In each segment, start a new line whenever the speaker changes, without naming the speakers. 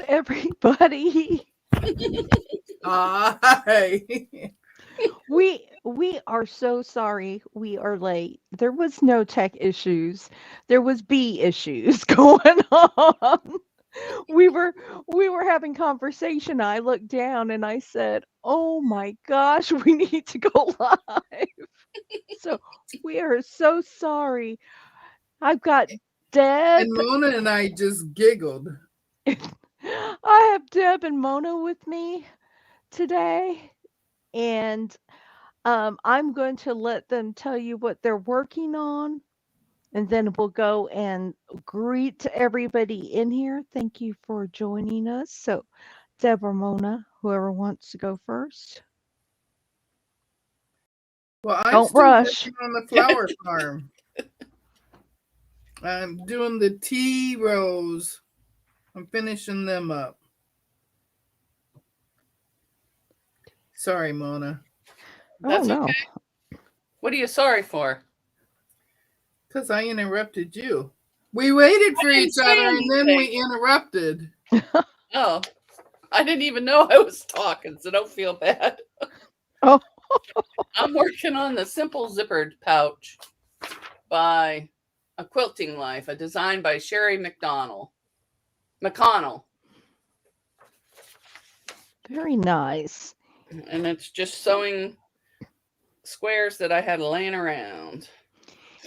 everybody.
Hi.
We are so sorry we are late. There was no tech issues. There was bee issues going on. We were we were having conversation. I looked down and I said, "Oh my gosh, we need to go live." So we are so sorry. I've got
And
Deb.
Mona and I just giggled.
I have Deb and Mona with me today, and I'm going to let them tell you what they're working on, and then we'll go and greet everybody in here. Thank you for joining us. So, Deb or Mona, whoever wants to go first.
Well, I'm
Don't
still
rush.
working on the flower farm. I'm doing the tea rows. I'm finishing them up. Sorry, Mona.
Oh
That's
no.
okay. What are you sorry for?
Because I interrupted you. We waited
I
for
didn't
each
say
other and then
anything.
we interrupted.
Oh, I didn't even know I was talking, so don't feel bad.
Oh,
I'm working on the simple zippered pouch by A Quilting Life, a design by Sherry McConnell.
very nice.
And it's just sewing squares that I had laying around.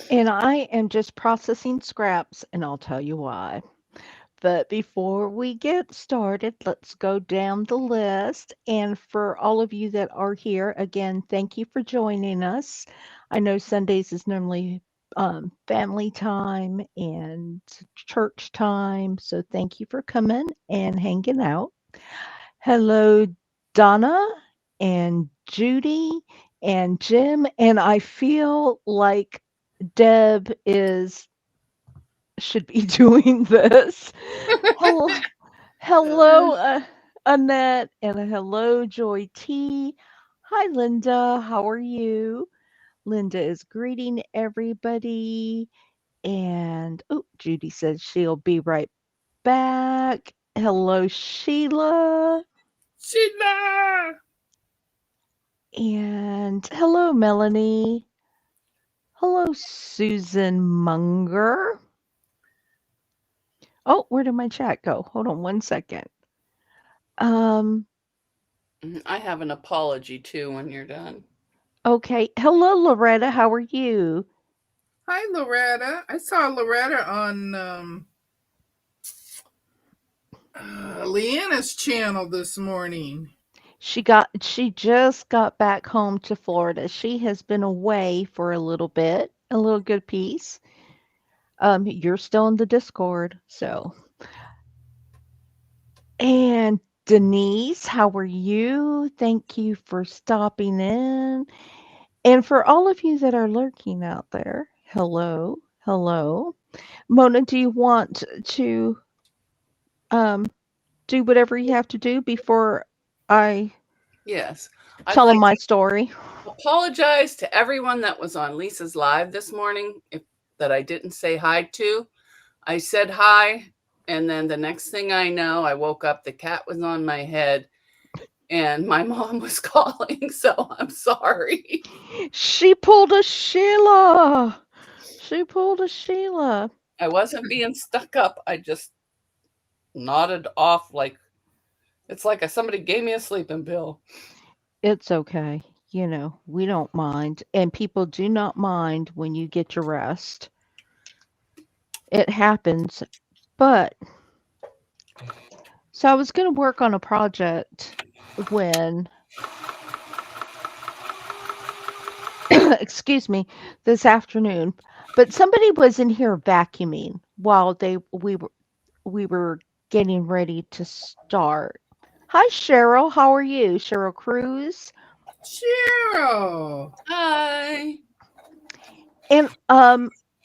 And I am just processing scraps, and I'll tell you why. But before we get started, let's go down the list. And for all of you that are here, again, thank you for joining us. I know Sundays is normally family time and church time. So thank you for coming and hanging out. Hello, Donna and Judy and Jim. And I feel like Deb is should be doing this. Hello, hello, Annette, and hello, Joy T. Hi, Linda. How are you? Linda is greeting everybody. And oh, Judy says she'll be right back. Hello, Sheila.
Sheila!
And hello, Melanie. Hello, Susan Munger. Oh, where did my chat go? Hold on one second. Um,
I have an apology too when you're done.
okay. Hello, Loretta. How are you?
Hi, Loretta. I saw Loretta on Leanna's channel this morning.
She just got back home to Florida. She has been away for a little bit, a little good piece. You're still in the Discord, so. And Denise, how are you? Thank you for stopping in. And for all of you that are lurking out there, hello, hello. Mona, do you want to um do whatever you have to do before I
Yes. I'd
tell them
like
my
to
story?
apologize to everyone that was on Lisa's live this morning that I didn't say hi to. I said hi, and then the next thing I know, I woke up, the cat was on my head, and my mom was calling, so I'm sorry.
She pulled a Sheila. She pulled a Sheila.
I wasn't being stuck up. I just nodded off like it's like somebody gave me a sleeping pill.
It's okay. We don't mind. And people do not mind when you get your rest. It happens. But so I was going to work on a project when, excuse me, this afternoon. But somebody was in here vacuuming while we were getting ready to start. Hi, Cheryl. How are you? Cheryl Cruz.
Cheryl!
Hi.
And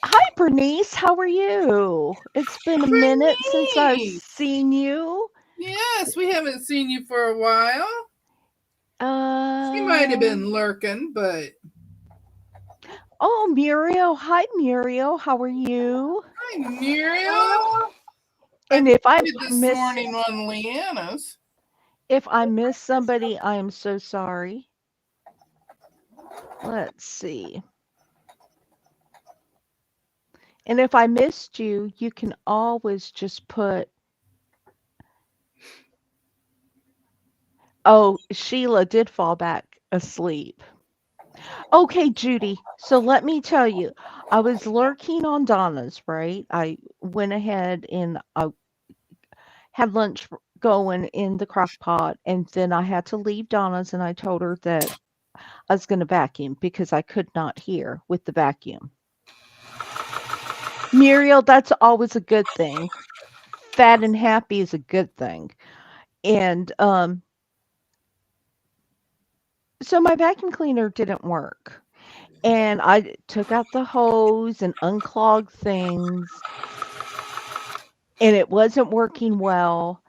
hi Bernice, how are you? It's been a minute since I've
Bernice!
seen you.
Yes, we haven't seen you for a while. She might have
Um
been lurking, but
oh Muriel. Hi Muriel, how are you?
hi, Muriel.
And if I
did this
miss
morning on Leanna's.
if I miss somebody, I am so sorry. Let's see. And if I missed you, you can always just put, oh, Sheila did fall back asleep. Okay, Judy. So let me tell you, I was lurking on Donna's, right? I went ahead and I had lunch going in the crock pot, and then I had to leave Donna's, and I told her that I was going to vacuum because I could not hear with the vacuum. Muriel, that's always a good thing. Fat and happy is a good thing. And so my vacuum cleaner didn't work. And I took out the hose and unclogged things, and it wasn't working well.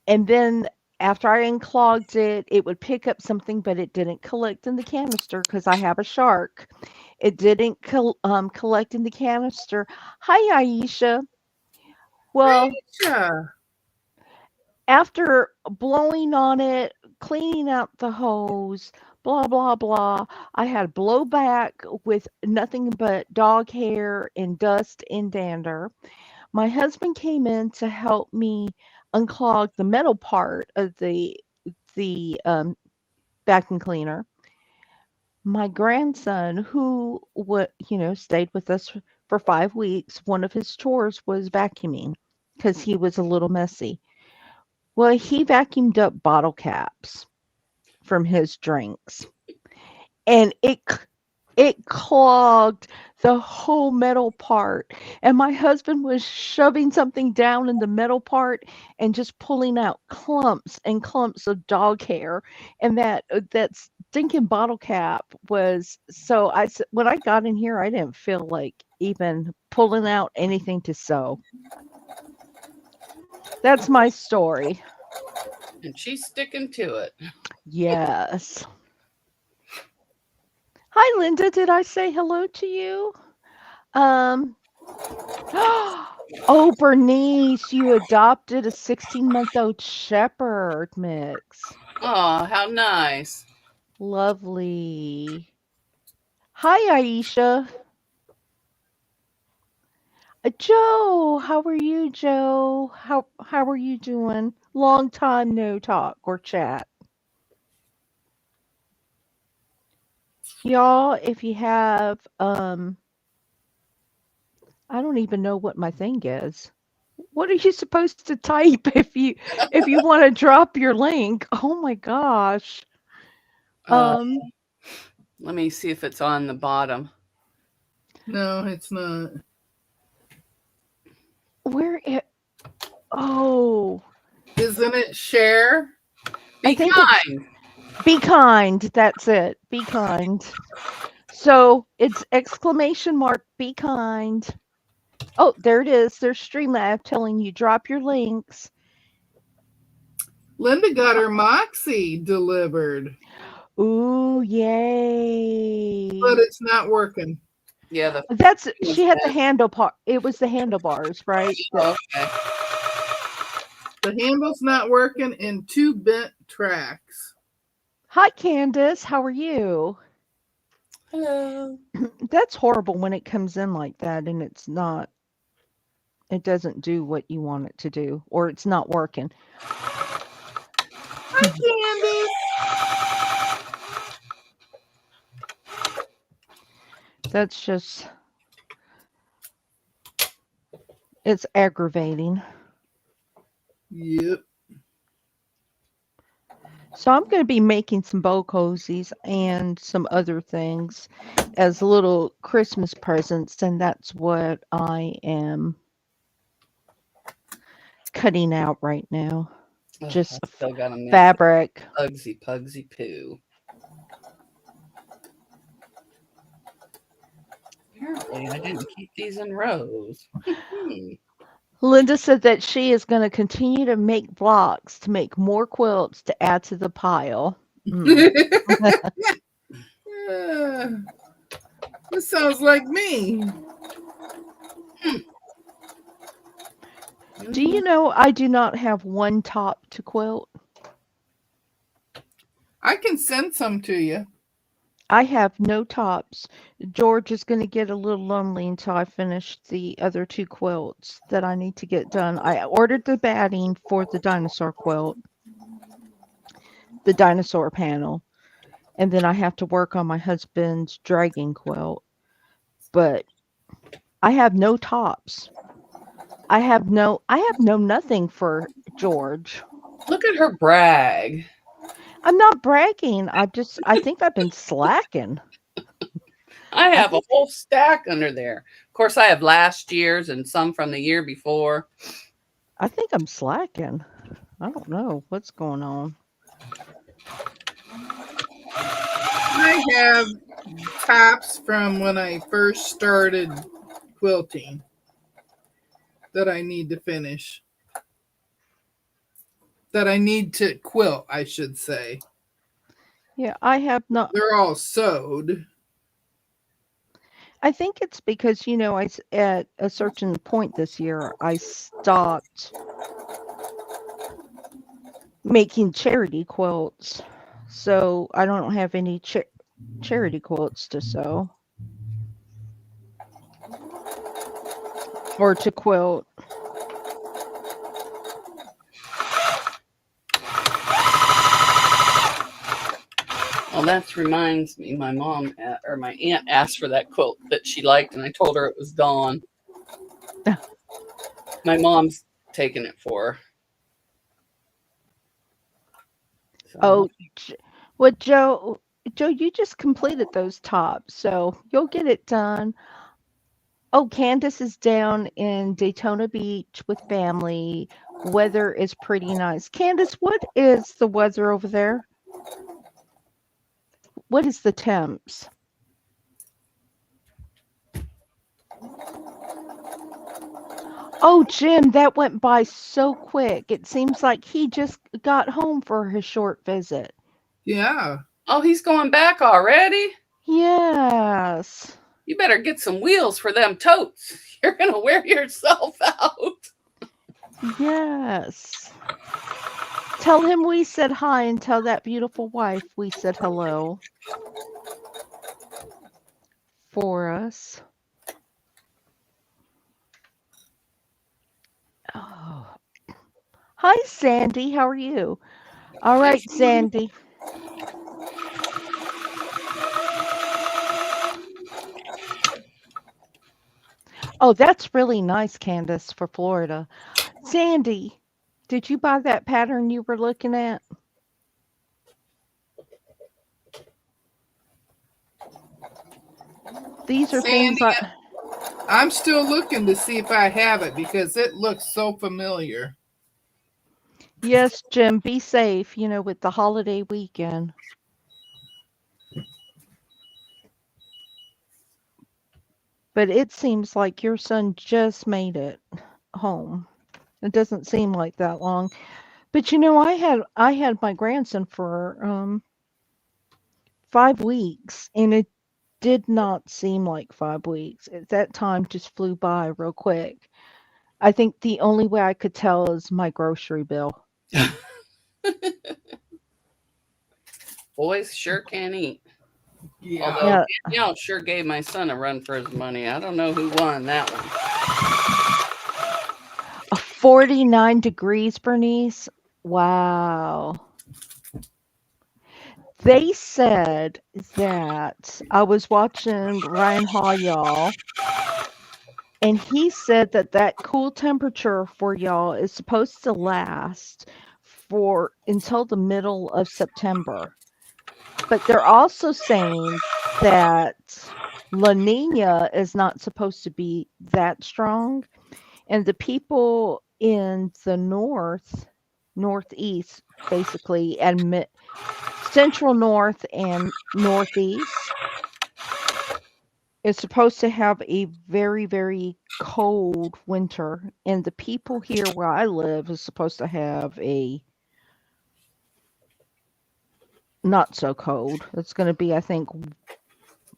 And then after I unclogged it, it would pick up something, but it didn't collect in the canister because I have a shark. It didn't collect in the canister. Hi, Aisha. Well,
Aisha.
after blowing on it, cleaning out the hose, blah, blah, blah, I had blowback with nothing but dog hair and dust and dander. My husband came in to help me unclog the metal part of the vacuum cleaner. My grandson, who stayed with us for 5 weeks, one of his chores was vacuuming because he was a little messy. Well, he vacuumed up bottle caps from his drinks, and it clogged the whole metal part. And my husband was shoving something down in the metal part and just pulling out clumps and clumps of dog hair. And that stinking bottle cap was so. When I got in here, I didn't feel like even pulling out anything to sew. That's my story.
And she's sticking to it.
Yes. Hi, Linda. Did I say hello to you? Um, oh, Bernice, you adopted a 16-month-old shepherd mix.
Oh, how nice.
Lovely. Hi, Aisha. Joe, how are you, Joe? How are you doing? Long time no talk or chat. Y'all, if you have I don't even know what my thing is. What are you supposed to type if you want to drop your link? Oh my gosh.
Uh,
Um,
Let me see if it's on the bottom.
No, it's not.
where it oh,
Isn't it share?
I
Be
think it's
kind.
be kind. That's it. Be kind. So it's exclamation mark be kind. Oh, there it is. There's Streamlab telling you drop your links.
Linda got her Moxie delivered,
Ooh, yay.
but it's not working.
Yeah, the
That's
was
she had the
bad.
handle part. It was the handlebars, right?
Oh, okay.
The handle's not working and 2 bent tracks.
Hi, Candace. How are you?
Hello.
That's horrible when it comes in like that and it doesn't do what you want it to do, or it's not working.
Hi,
That's just, it's aggravating.
Candice. Yep.
So I'm going to be making some bow cozies and some other things as little Christmas presents, and that's what I am cutting out right now.
Oh,
Just
I still gotta make
fabric.
Pugsy Pugsy Poo. Apparently, I didn't keep these in rows.
Linda said that she is going to continue to make blocks to make more quilts to add to the pile. Mm.
This sounds like me.
Do you know I do not have one top to quilt?
I can send some to you.
I have no tops. George is going to get a little lonely until I finish the other two quilts that I need to get done. I ordered the batting for the dinosaur quilt, the dinosaur panel, and then I have to work on my husband's dragon quilt. But I have no tops. I have no nothing for George.
Look at her brag.
I'm not bragging. I think I've been slacking.
I
I
have a
think
whole stack under there. Of course, I have last year's and some from the year before.
I think I'm slacking. I don't know what's going on.
I have tops from when I first started quilting that I need to finish. That I need to quilt, I should say.
Yeah, I have not.
They're all sewed.
I think it's because, at a certain point this year, I stopped making charity quilts. So I don't have any charity quilts to sew or to quilt.
Well, that reminds me, my mom or my aunt asked for that quilt that she liked, and I told her it was gone. My mom's taken it for her. So,
Oh, well, Joe, you just completed those tops, so you'll get it done. Oh, Candace is down in Daytona Beach with family. Weather is pretty nice. Candace, what is the weather over there? What is the temps? Oh, Jim, that went by so quick. It seems like he just got home for his short visit.
Yeah.
oh, he's going back already?
Yes.
You better get some wheels for them totes. You're going to wear yourself out.
Yes. Tell him we said hi and tell that beautiful wife we said hello for us. Oh. Hi, Sandy. How are you? All
Hi,
right,
Sandy.
Sandy. Oh, that's really nice, Candace, for Florida. Sandy, did you buy that pattern you were looking at? These are things
Sandy,
I.
I'm still looking to see if I have it because it looks so familiar.
Yes, Jim, be safe, with the holiday weekend. But it seems like your son just made it home. It doesn't seem like that long. But I had my grandson for 5 weeks, and it did not seem like 5 weeks. That time just flew by real quick. I think the only way I could tell is my grocery bill.
Boys sure can eat.
Yeah.
Although
Yeah,
Danielle sure gave my son a run for his money. I don't know who won that one.
49 degrees, Bernice. Wow. They said that I was watching Ryan Hall, y'all, and he said that that cool temperature for y'all is supposed to last for until the middle of September. But they're also saying that La Nina is not supposed to be that strong, and the people in the northeast, basically, and central north and northeast is supposed to have a very, very cold winter, and the people here where I live is supposed to have a not so cold. It's going to be, I think,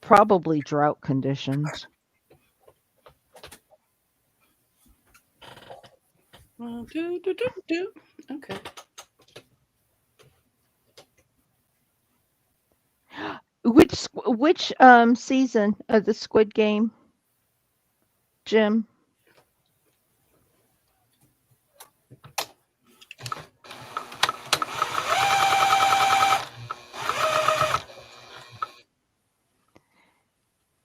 probably drought conditions.
Okay.
Which season of the Squid Game, Jim?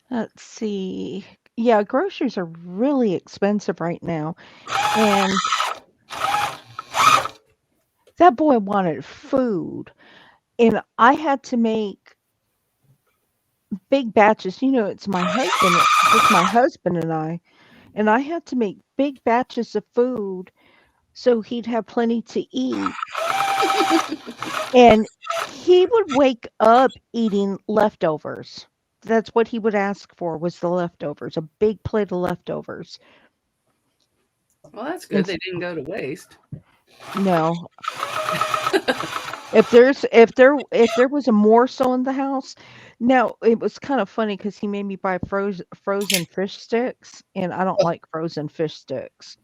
Let's see. Yeah, groceries are really expensive right now. And that boy wanted food. And I had to make big batches. It's my husband, just my husband and I. And I had to make big batches of food so he'd have plenty to eat. And he would wake up eating leftovers. That's what he would ask for was the leftovers, a big plate of leftovers.
Well, that's
And
good. They didn't go to waste.
no, if there was a morsel in the house, now it was kind of funny because he made me buy frozen fish sticks, and I don't like frozen fish sticks.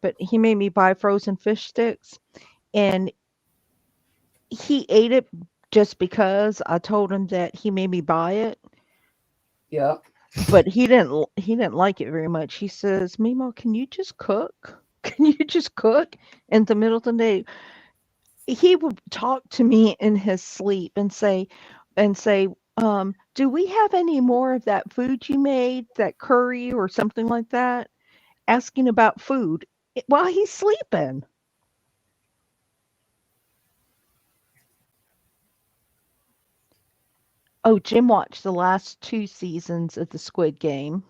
But he made me buy frozen fish sticks, and he ate it just because I told him that he made me buy it.
Yep.
But he didn't like it very much. He says, "Mimo, can you just cook? Can you just cook in the middle of the day?" He would talk to me in his sleep and say, "Do we have any more of that food you made, that curry or something like that?" Asking about food while he's sleeping. Oh, Jim watched the last 2 seasons of the Squid Game.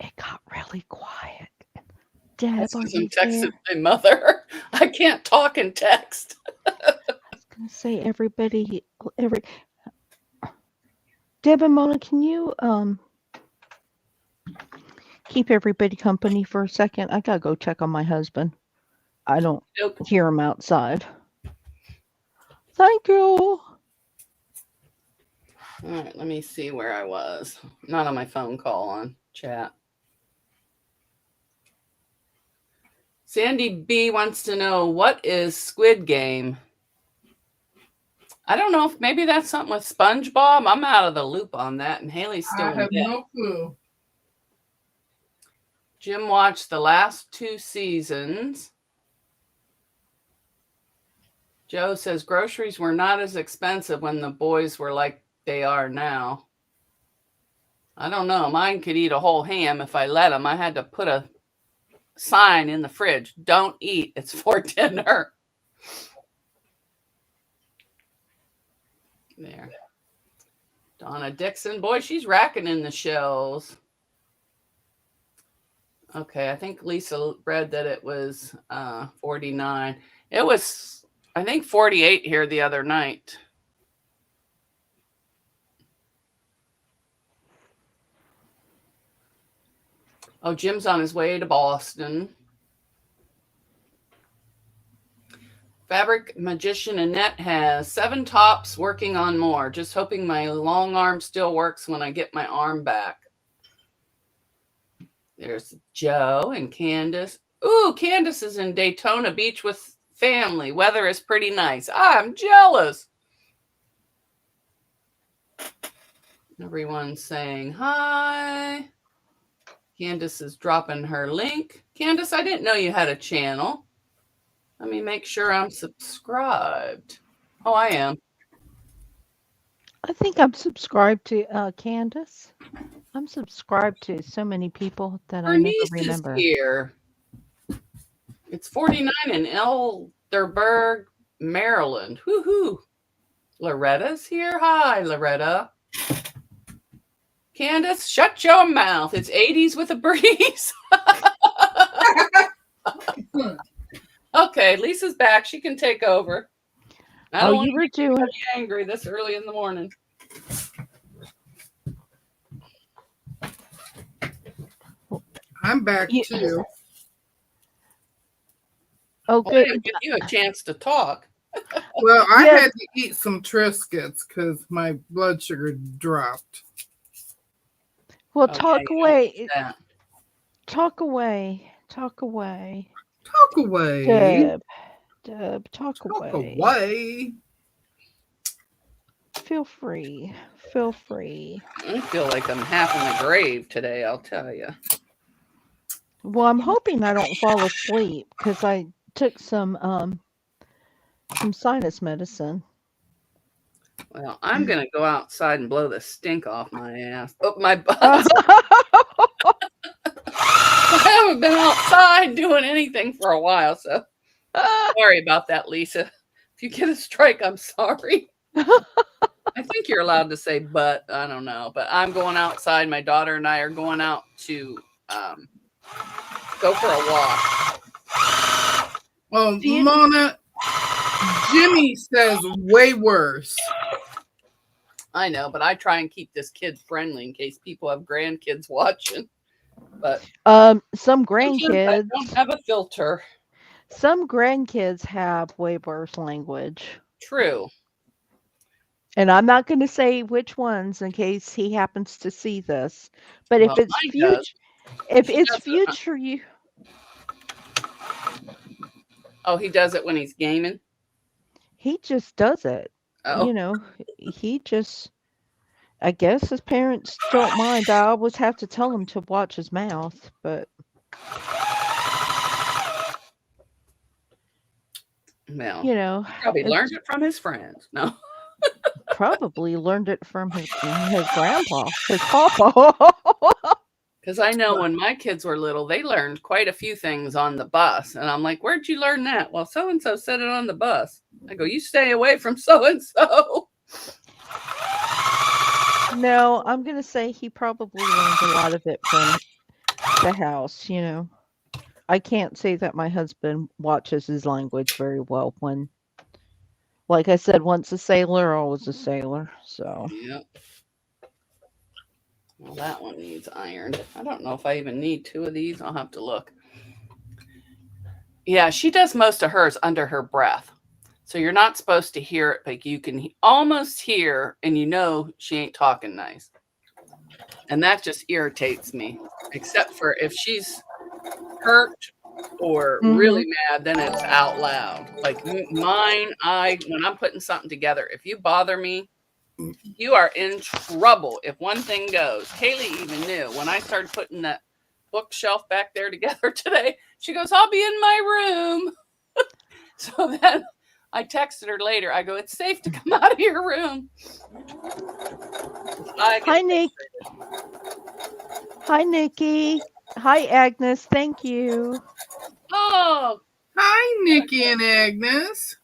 It got really quiet. Deb,
That's
are
because I'm
you
texting
there?
my mother. I can't talk and text.
I was gonna say every Deb and Mona, can you keep everybody company for a second? I gotta go check on my husband. I don't
Nope.
hear him outside. Thank you.
All right, let me see where I was. Not on my phone call, on chat. Sandy B wants to know, what is Squid Game? I don't know if maybe that's something with SpongeBob. I'm out of the loop on that, and Haley's still
I
in
have
bed.
no clue.
Jim watched the last 2 seasons. Joe says groceries were not as expensive when the boys were like they are now. I don't know. Mine could eat a whole ham if I let them. I had to put a sign in the fridge. Don't eat. It's for dinner. There. Donna Dixon. Boy, she's racking in the shells. Okay, I think Lisa read that it was 49. It was, I think, 48 here the other night. Oh, Jim's on his way to Boston. Fabric Magician Annette has 7 tops, working on more. Just hoping my long arm still works when I get my arm back. There's Joe and Candace. Ooh, Candace is in Daytona Beach with family. Weather is pretty nice. I'm jealous. Everyone's saying hi. Candace is dropping her link. Candace, I didn't know you had a channel. Let me make sure I'm subscribed. Oh, I am.
I think I'm subscribed to Candace. I'm subscribed to so many people that I
Her
never
niece is
remember.
here. It's 49 in Elderberg, Maryland. Woohoo. Loretta's here. Hi, Loretta. Candace, shut your mouth. It's 80s with a breeze. Okay, Lisa's back. She can take over. I don't want
you
to
were
get
doing.
anybody angry this early in the morning.
I'm back too.
Oh,
Well, I
good.
didn't give you a chance to talk.
Well, I
Yes.
had to eat some Triscuits because my blood sugar dropped.
Well,
Okay,
talk
you don't want
away.
that.
Talk away. Talk away.
Talk away.
Deb. Deb, talk
Talk
away.
away.
Feel free. Feel free.
I feel like I'm half in the grave today, I'll tell you.
Well, I'm hoping I don't fall asleep because I took some sinus medicine.
Well, I'm going to go outside and blow the stink off my ass. Oh, my butt. I haven't been outside doing anything for a while, so sorry about that, Lisa. If you get a strike, I'm sorry. I think you're allowed to say but. I don't know. But I'm going outside. My daughter and I are going out to go for a walk.
Well, Mona, Jimmy says way worse.
I know, but I try and keep this kid friendly in case people have grandkids watching. But
some
I
grandkids
don't have a filter.
some grandkids have way worse language.
True.
And I'm not going to say which ones in case he happens to see this. But
Well,
if it's
mine
future,
does.
if
He
it's
does it.
future, you
Oh, he does it when he's gaming.
he just does it.
Oh,
You know, he just. I guess his parents don't mind. I always have to tell him to watch his mouth, but
well,
you know,
he probably
it's
learned it from his friends. No,
probably learned it from his grandpa, his papa.
because I know when my kids were little, they learned quite a few things on the bus, and I'm like, "Where'd you learn that?" Well, so and so said it on the bus. I go, "You stay away from so and so."
No, I'm gonna say he probably learned a lot of it from the house, you know. I can't say that my husband watches his language very well when, like I said, once a sailor, always a sailor. So,
Yep. Well, that one needs ironed. I don't know if I even need two of these. I'll have to look. Yeah, she does most of hers under her breath. So you're not supposed to hear it, but you can almost hear, and you know she ain't talking nice. And that just irritates me, except for if she's hurt or really mad, then it's out loud. Like mine, when I'm putting something together, if you bother me, you are in trouble if one thing goes. Haley even knew when I started putting that bookshelf back there together today. She goes, "I'll be in my room." So then I texted her later. I go, "It's safe to come out of your room."
hi Nick. Hi Nikki. Hi Agnes. Thank you.
Oh,
hi, Nikki and Agnes.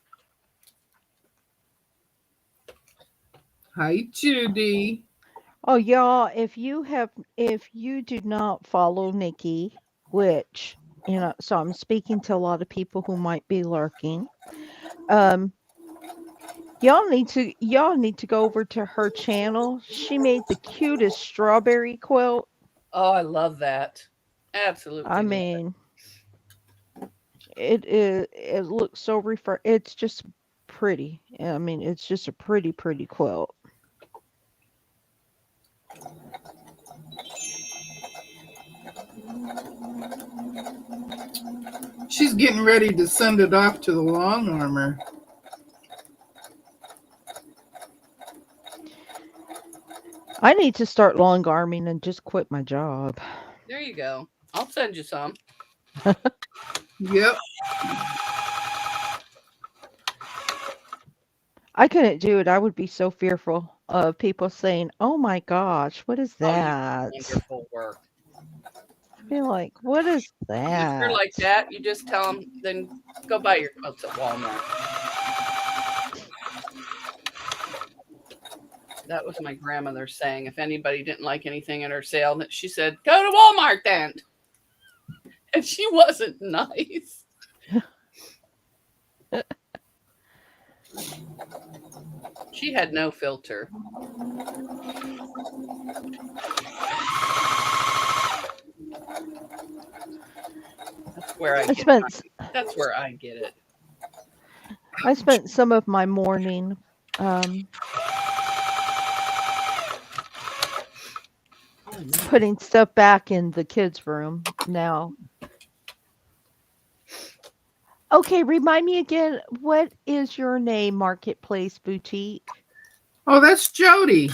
Hi, Judy.
Oh, y'all, if you do not follow Nikki, which, so I'm speaking to a lot of people who might be lurking. Um, y'all need to go over to her channel. She made the cutest strawberry quilt.
I love that. Absolutely.
I mean, it looks so it's just pretty. I mean, it's just a pretty quilt.
She's getting ready to send it off to the long armor.
I need to start long arming and just quit my job.
There you go. I'll send you some.
Yep.
I couldn't do it. I would be so fearful of people saying, "Oh my gosh, what is
Oh, you do
that?"
wonderful work.
I'd be like, "What is
If you're
that?"
like that, you just tell them, then go buy your quilts at Walmart. That was my grandmother saying, if anybody didn't like anything at her sale, that she said, "Go to Walmart then." And she wasn't nice. She had no filter. That's where I get it.
Spence,
That's where I get it.
I spent some of my morning um, putting stuff back in the kids' room now. Okay, remind me again, what is your name, Marketplace Boutique?
Oh, that's Jody.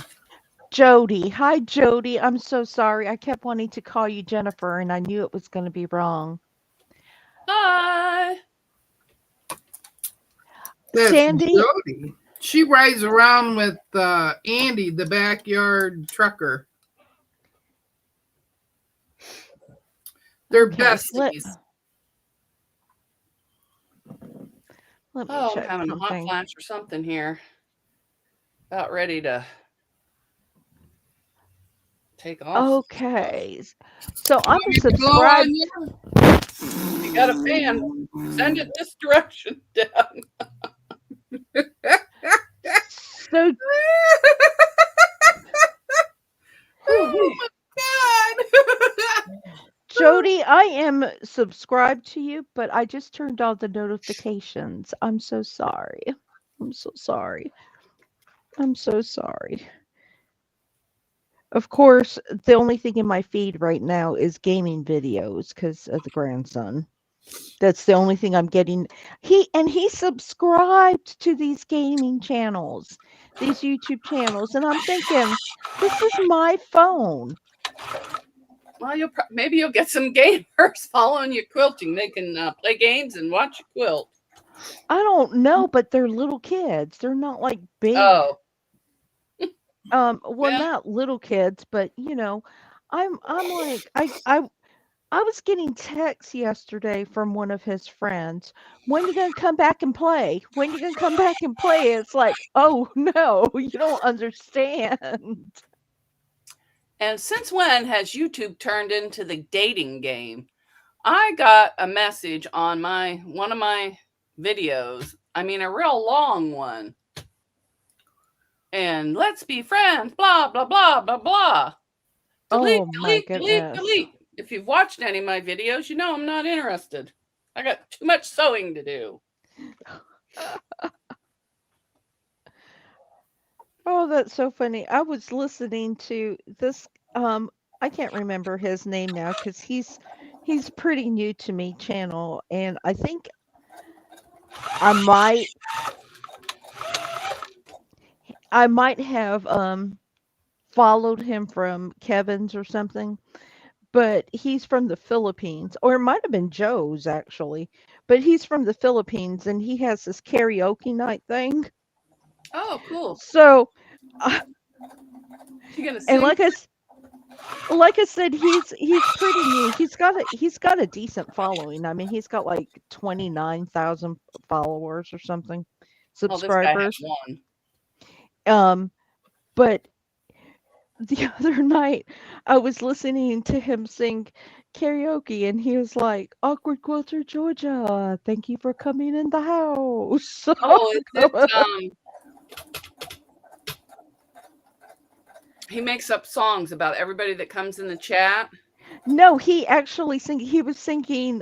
Jody. Hi, Jody. I'm so sorry. I kept wanting to call you Jennifer, and I knew it was going to be wrong.
Hi.
That's
Sandy.
Jody. She rides around with Andy, the backyard trucker. They're
Okay,
besties.
let me
Oh, I'm
check
having a hot
something.
flash or something here. About ready to take off.
Okay. So
You
I'm
want me to blow on
subscribed.
you?
You got a fan. Send it this direction down.
So
Oh my God.
Jody, I am subscribed to you, but I just turned on the notifications. I'm so sorry. I'm so sorry. I'm so sorry. Of course, the only thing in my feed right now is gaming videos because of the grandson. That's the only thing I'm getting. He subscribed to these gaming channels, these YouTube channels, and I'm thinking, this is my phone.
Well, maybe you'll get some gamers following you quilting. They can play games and watch you quilt.
I don't know, but they're little kids. They're not like big.
Oh,
Well,
yeah.
not little kids, but I'm like I was getting texts yesterday from one of his friends. When you gonna come back and play? When you gonna come back and play? It's like, oh no, you don't understand.
And since when has YouTube turned into the dating game? I got a message on one of my videos. I mean, a real long one. And let's be friends, blah, blah, blah, blah, blah. Delete,
Oh my
delete, delete,
goodness.
delete. If you've watched any of my videos, you know I'm not interested. I got too much sewing to do.
Oh, that's so funny. I was listening to this I can't remember his name now cuz he's pretty new to me channel, and I think I might I might have followed him from Kevin's or something, but he's from the Philippines, or it might have been Joe's actually, but he's from the Philippines and he has this karaoke night thing.
Oh, cool.
So, uh,
You gonna
and
sing?
like I said, he's pretty new. He's got a decent following. I mean, he's got like 29,000 followers or something,
Oh, this guy has
subscribers.
one.
Um, but the other night I was listening to him sing karaoke and he was like, Awkward Quilter, Georgia, thank you for coming in the house.
Oh, is it he makes up songs about everybody that comes in the chat?
No, he was singing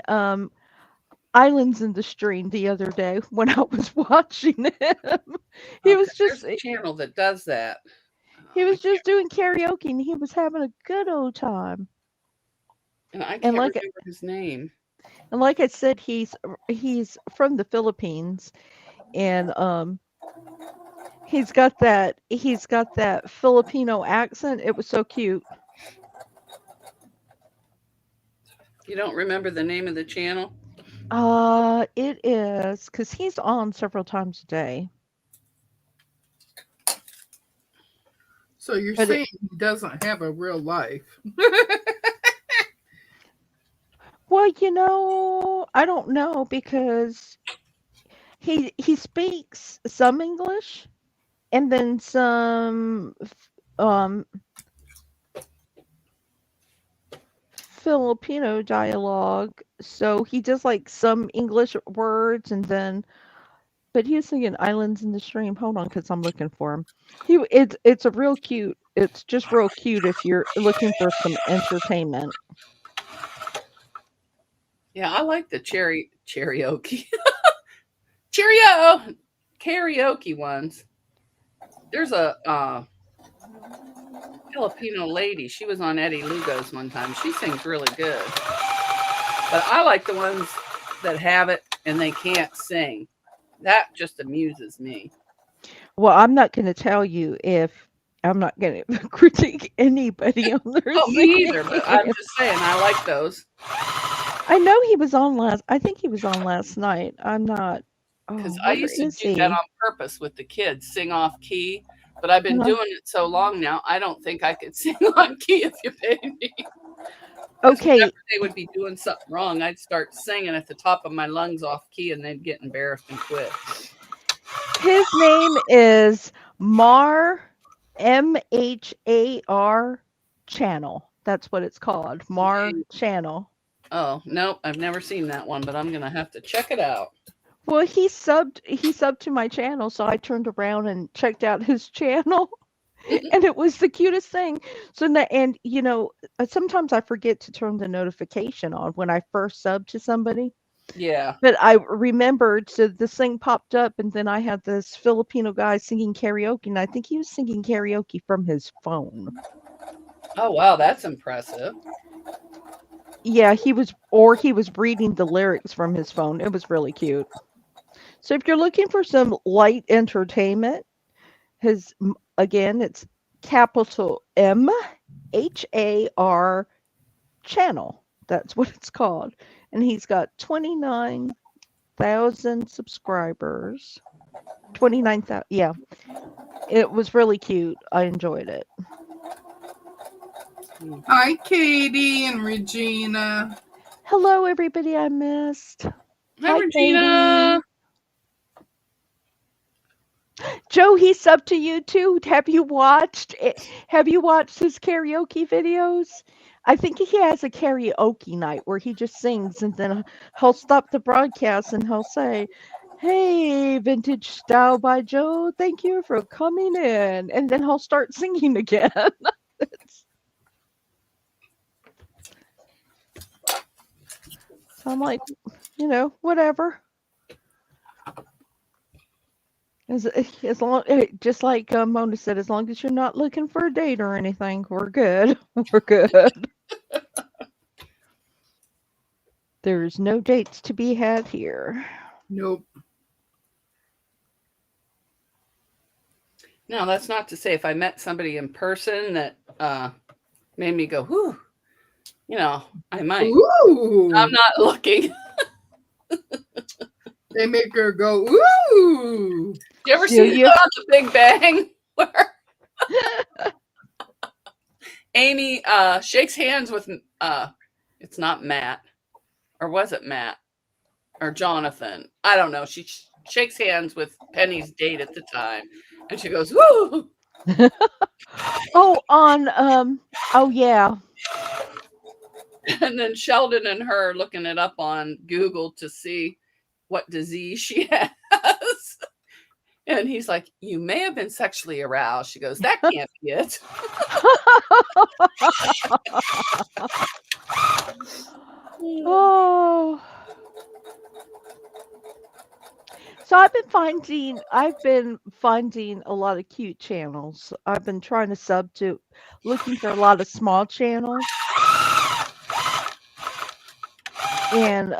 Islands in the Stream the other day when I was watching him. He
Okay,
was just
there's a channel that does that.
he was just doing karaoke and he was having a good old time.
And I
And
can't
like
remember his name.
and like I said, he's from the Philippines, and he's got that Filipino accent. It was so cute.
You don't remember the name of the channel?
It is because he's on several times a day.
So you're
But
saying he doesn't have a real life?
well, I don't know because he speaks some English and then some um Filipino dialogue. So he does like some English words and then but he was singing Islands in the Stream. Hold on, because I'm looking for him. It's a real cute. It's just real cute if you're looking for some entertainment.
Yeah, I like the karaoke. Cheerio! Karaoke ones. There's a Filipino lady. She was on Eddie Lugo's one time. She sings really good. But I like the ones that have it and they can't sing. That just amuses me.
Well, I'm not going to tell you if I'm not going to critique anybody on their
Oh, me
singing.
either, but I'm just saying I like those.
I know he was on I think he was on last night. I'm not.
Because
Oh,
I
where
used to
is
do that
he?
on purpose with the kids, sing off key. But I've been
Uh-huh.
doing it so long now, I don't think I could sing on key if you paid me. Because
Okay,
whenever they would be doing something wrong, I'd start singing at the top of my lungs off key and they'd get embarrassed and quit.
his name is MHAR Channel. That's what it's called. Mar Channel.
Oh, no, I've never seen that one, but I'm going to have to check it out.
Well, he subbed to my channel, so I turned around and checked out his channel. And it was the cutest thing. So and sometimes I forget to turn the notification on when I first sub to somebody.
Yeah.
But I remembered, so this thing popped up, and then I had this Filipino guy singing karaoke, and I think he was singing karaoke from his phone.
Oh, wow, that's impressive.
Yeah, he was reading the lyrics from his phone. It was really cute. So if you're looking for some light entertainment, again, it's capital MHAR Channel. That's what it's called. And he's got 29,000 subscribers. 29,000. Yeah. It was really cute. I enjoyed it.
Hi, Katie and Regina.
Hello, everybody I missed.
Hi, Regina.
Katie. Joe, he's subbed to you too. Have you watched it? Have you watched his karaoke videos? I think he has a karaoke night where he just sings and then he'll stop the broadcast and he'll say, "Hey, Vintage Style by Joe, thank you for coming in." And then he'll start singing again. So I'm like, whatever. As long, just like Mona said, as long as you're not looking for a date or anything, we're good. We're good. There's no dates to be had here.
Nope.
Now, that's not to say if I met somebody in person that made me go, whew, I might.
Ooh.
I'm not looking.
They make her go, ooh.
You ever see that on The Big Bang? Where Amy shakes hands with, it's not Matt. Or was it Matt? Or Jonathan? I don't know. She shakes hands with Penny's date at the time. And she goes, woo!
Oh, yeah.
And then Sheldon and her looking it up on Google to see what disease she has. And he's like, you may have been sexually aroused. She goes, that can't be it.
Oh. So I've been finding a lot of cute channels. I've been trying to sub to, looking for a lot of small channels. And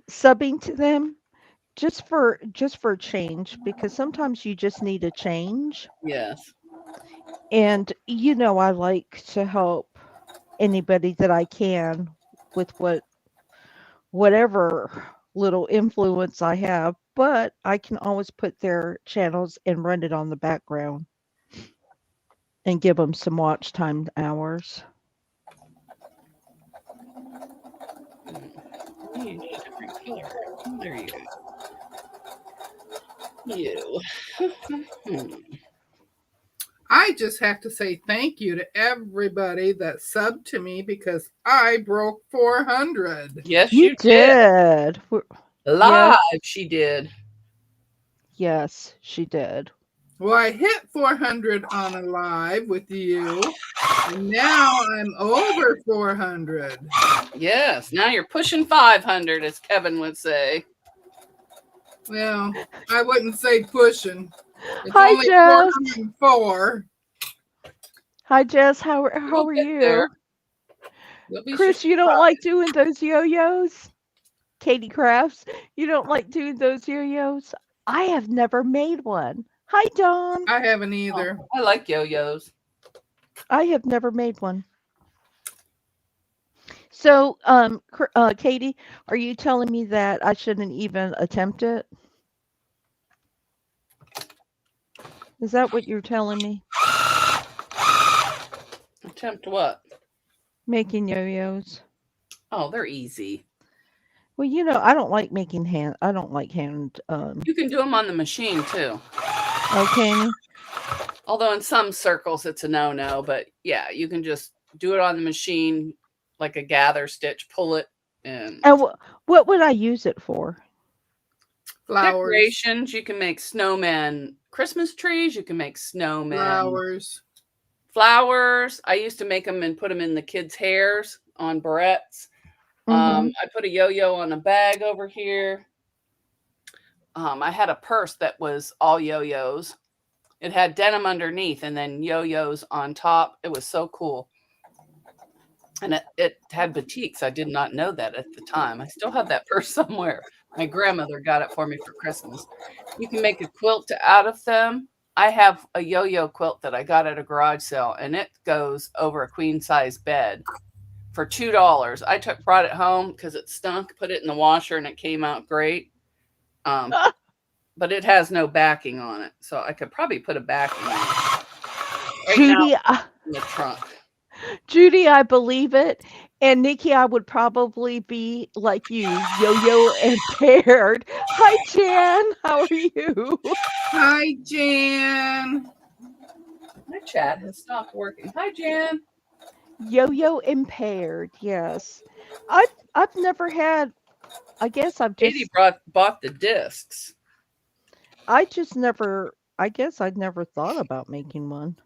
subbing to them just for change, because sometimes you just need a change.
Yes.
And I like to help anybody that I can with whatever little influence I have, but I can always put their channels and run it on the background and give them some watch time hours.
You need a different color. There you go. You.
I just have to say thank you to everybody that subbed to me because I broke 400.
Yes,
You did.
Live, she did.
Yes, she did.
Well, I hit 400 on a live with you, and now I'm over 400.
Yes, now you're pushing 500, as Kevin would say.
Well, I wouldn't say pushing. It's
Hi,
only
Jess.
404.
Hi, Jess. How
We'll
are
get there.
you?
You'll be
Chris, you don't like
surprised.
doing those yo-yos? Katie Crafts, you don't like doing those yo-yos? I have never made one. Hi, Dawn.
I haven't
Oh,
either.
I like yo-yos.
I have never made one. So, Katie, are you telling me that I shouldn't even attempt it? Is that what you're telling me?
Attempt what?
Making yo-yos.
Oh, they're easy.
Well, I don't like making hand. I don't like hand.
You can do them on the machine too.
Oh, can you?
Although in some circles it's a no-no, but yeah, you can just do it on the machine like a gather stitch, pull it and
And what would I use it for?
Flowers.
decorations. You can make snowman Christmas trees. You can make snowman
Flowers.
flowers. I used to make them and put them in the kids' hairs on barrettes.
Mm-hmm.
I put a yo-yo on a bag over here. I had a purse that was all yo-yos. It had denim underneath and then yo-yos on top. It was so cool. And it had batiks. I did not know that at the time. I still have that purse somewhere. My grandmother got it for me for Christmas. You can make a quilt out of them. I have a yo-yo quilt that I got at a garage sale, and it goes over a queen size bed for $2. I brought it home because it stunk, put it in the washer, and it came out great. But it has no backing on it, so I could probably put a backing on it. Right now,
Judy,
in the trunk.
Judy, I believe it. And Nikki, I would probably be like you, yo-yo impaired. Hi, Jan. How are you?
Hi, Jan.
My chat has stopped working. Hi, Jan.
Yo-yo impaired. Yes. I've never had. I guess
Katie bought the discs.
I just never. I guess I'd never thought about making one.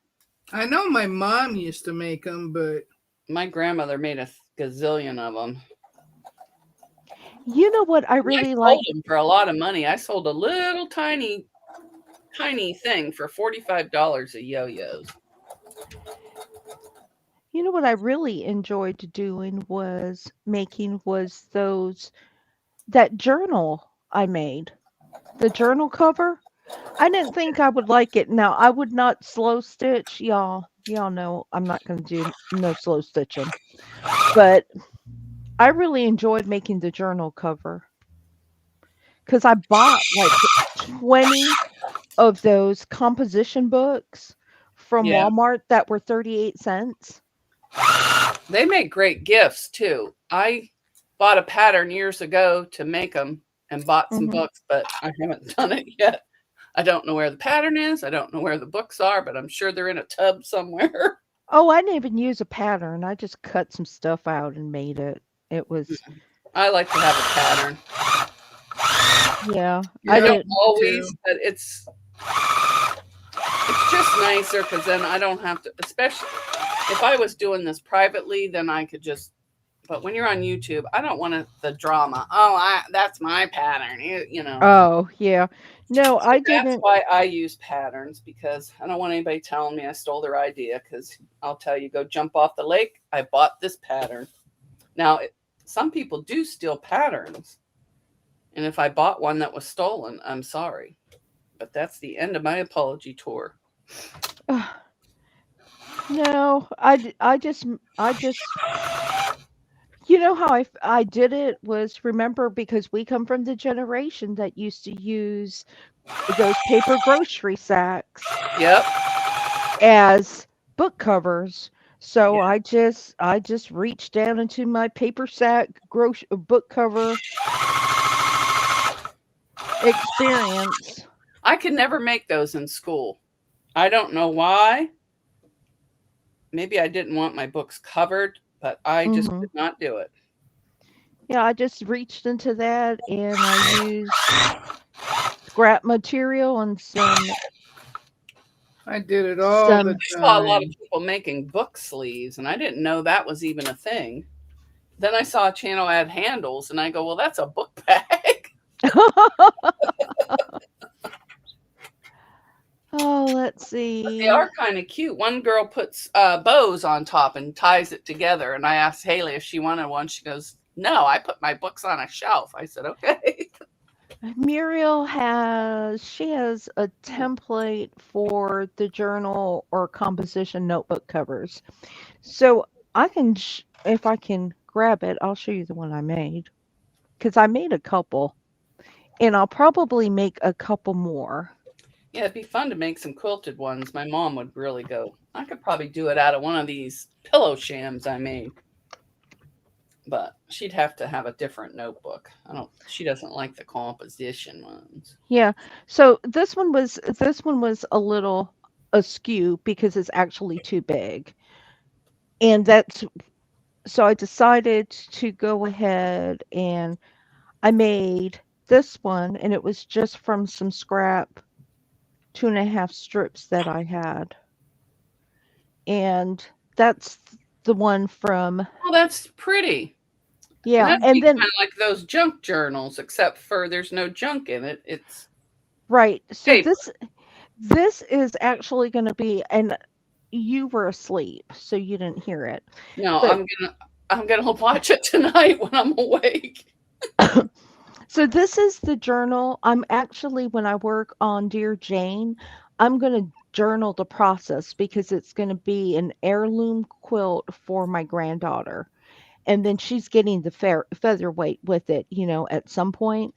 I know my mom used to make them, but
My grandmother made a gazillion of them.
You know what I
And I
really like?
sold them for a lot of money. I sold a little tiny thing for $45 of yo-yos.
You know what I really enjoyed doing was that journal I made. The journal cover. I didn't think I would like it. Now, I would not slow stitch, y'all. Y'all know I'm not going to do no slow stitching. But I really enjoyed making the journal cover because I bought like 20 of those composition books from
Yeah.
Walmart that were 38 cents.
They make great gifts too. I bought a pattern years ago to make them and bought some
Hmm.
books, but I haven't done it yet. I don't know where the pattern is. I don't know where the books are, but I'm sure they're in a tub somewhere.
Oh, I didn't even use a pattern. I just cut some stuff out and made it. It was,
I like to have a pattern.
yeah,
yeah,
I
I don't
did.
always,
too.
but it's just nicer because then I don't have to, especially if I was doing this privately, then I could just, but when you're on YouTube, I don't want the drama. Oh, that's my pattern, you know.
Oh, yeah. No,
So
I
that's
didn't.
why I use patterns because I don't want anybody telling me I stole their idea because I'll tell you, go jump off the lake. I bought this pattern. Now, some people do steal patterns. And if I bought one that was stolen, I'm sorry. But that's the end of my apology tour.
No, I just, how I did it was remember because we come from the generation that used to use those paper grocery sacks
Yep.
as book covers. So
Yeah.
I just reached down into my paper sack book cover experience.
I could never make those in school. I don't know why. Maybe I didn't want my books covered, but I just
Hmm.
could not do it.
Yeah, I just reached into that and I used scrap material and
I did it all the
some
I saw a lot of
time.
people making book sleeves, and I didn't know that was even a thing. Then I saw a channel add handles, and I go, well, that's a book bag.
Oh, let's
But they are
see.
kind of cute. One girl puts bows on top and ties it together. And I asked Haley if she wanted one. She goes, "No, I put my books on a shelf." I said, "Okay."
She has a template for the journal or composition notebook covers. So if I can grab it, I'll show you the one I made because I made a couple and I'll probably make a couple more.
Yeah, it'd be fun to make some quilted ones. My mom would really go. I could probably do it out of one of these pillow shams I made, but she'd have to have a different notebook. I don't. She doesn't like the composition ones.
Yeah. So this one was a little askew because it's actually too big. And that's so I decided to go ahead and I made this one and it was just from some scrap 2.5 strips that I had. And that's the one from
Oh, that's pretty. And
yeah,
that'd
and
be
then
kind of like those junk journals, except for there's no junk in it. It's
right. So
paper.
this is actually going to be and you were asleep, so you didn't hear it.
No,
But
I'm gonna watch it tonight when I'm awake.
so this is the journal. I'm actually when I work on Dear Jane, I'm going to journal the process because it's going to be an heirloom quilt for my granddaughter. And then she's getting the featherweight with it, at some point.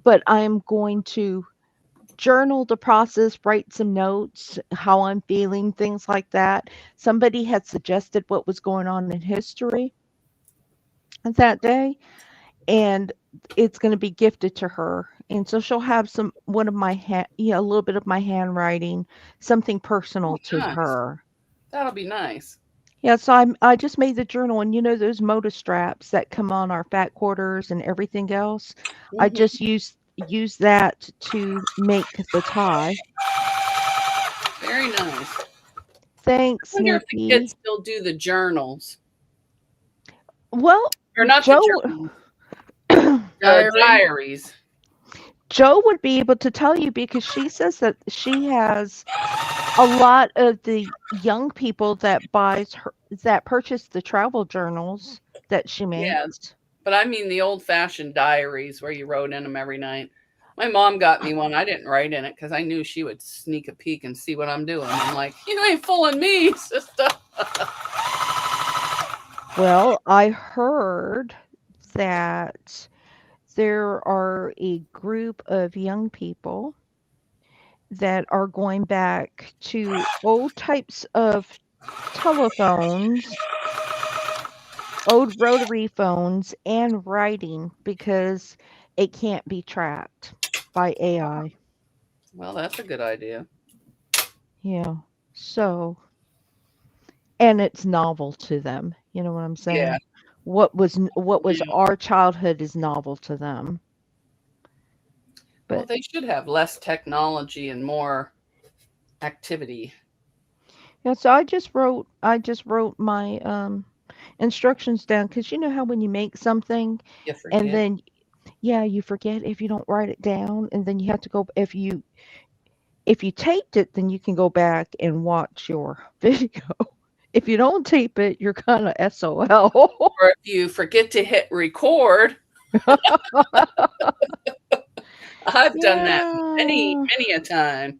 But I'm going to journal the process, write some notes, how I'm feeling, things like that. Somebody had suggested what was going on in history that day, and it's going to be gifted to her. And so she'll have some one of my a little bit of my handwriting, something
Oh,
personal to
nice.
her.
That'll be nice.
Yeah, so I just made the journal, and those motor straps that come on our fat quarters and everything else. I
Hmm.
just use that to make the tie.
Very nice. I
Thanks,
wonder if the kids
Nikki.
still do the journals,
Well,
or not the
Joe
journals, the
Diary.
diaries.
Joe would be able to tell you because she says that she has a lot of the young people that purchase the travel journals that she
Yeah,
makes.
but I mean the old-fashioned diaries where you wrote in them every night. My mom got me one. I didn't write in it because I knew she would sneak a peek and see what I'm doing. I'm like, you ain't fooling me, sister.
Well, I heard that there are a group of young people that are going back to old types of telephones, old rotary phones, and writing because it can't be tracked by AI.
Well, that's a good idea.
Yeah. So, and it's novel to them. You know what I'm
Yeah,
saying? What was
yeah.
our childhood is novel to them.
Well,
But
they should have less technology and more activity.
yeah, so I just wrote my instructions down because you know how when you make something
You
and
forget.
then yeah, you forget if you don't write it down and then you have to go if you taped it, then you can go back and watch your video. If you don't tape it, you're kind of SOL.
Or if you forget to hit record, I've done that many,
Yeah.
many a time.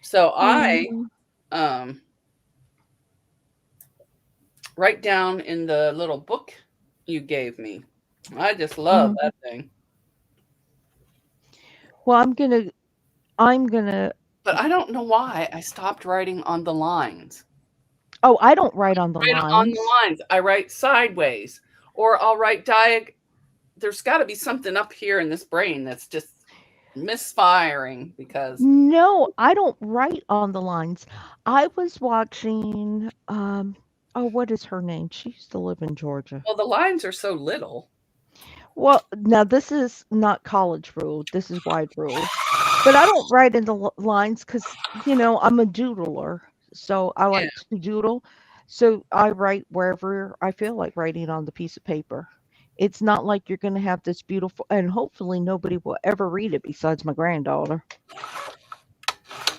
So I
Mhm.
um, write down in the little book you gave me. I just love
Mhm.
that thing.
Well, I'm gonna.
But I don't know why I stopped writing on the lines.
Oh, I don't write on the
Write on the
lines.
lines. I write sideways, or I'll write There's got to be something up here in this brain that's just misfiring because
No, I don't write on the lines. I was watching. Oh, what is her name? She used to live in Georgia.
well, the lines are so little.
Well, now this is not college rule. This is wide rule. But I don't write in the lines because, I'm a doodler. So I
Yeah.
like to doodle. So I write wherever I feel like writing on the piece of paper. It's not like you're going to have this beautiful, and hopefully nobody will ever read it besides my granddaughter.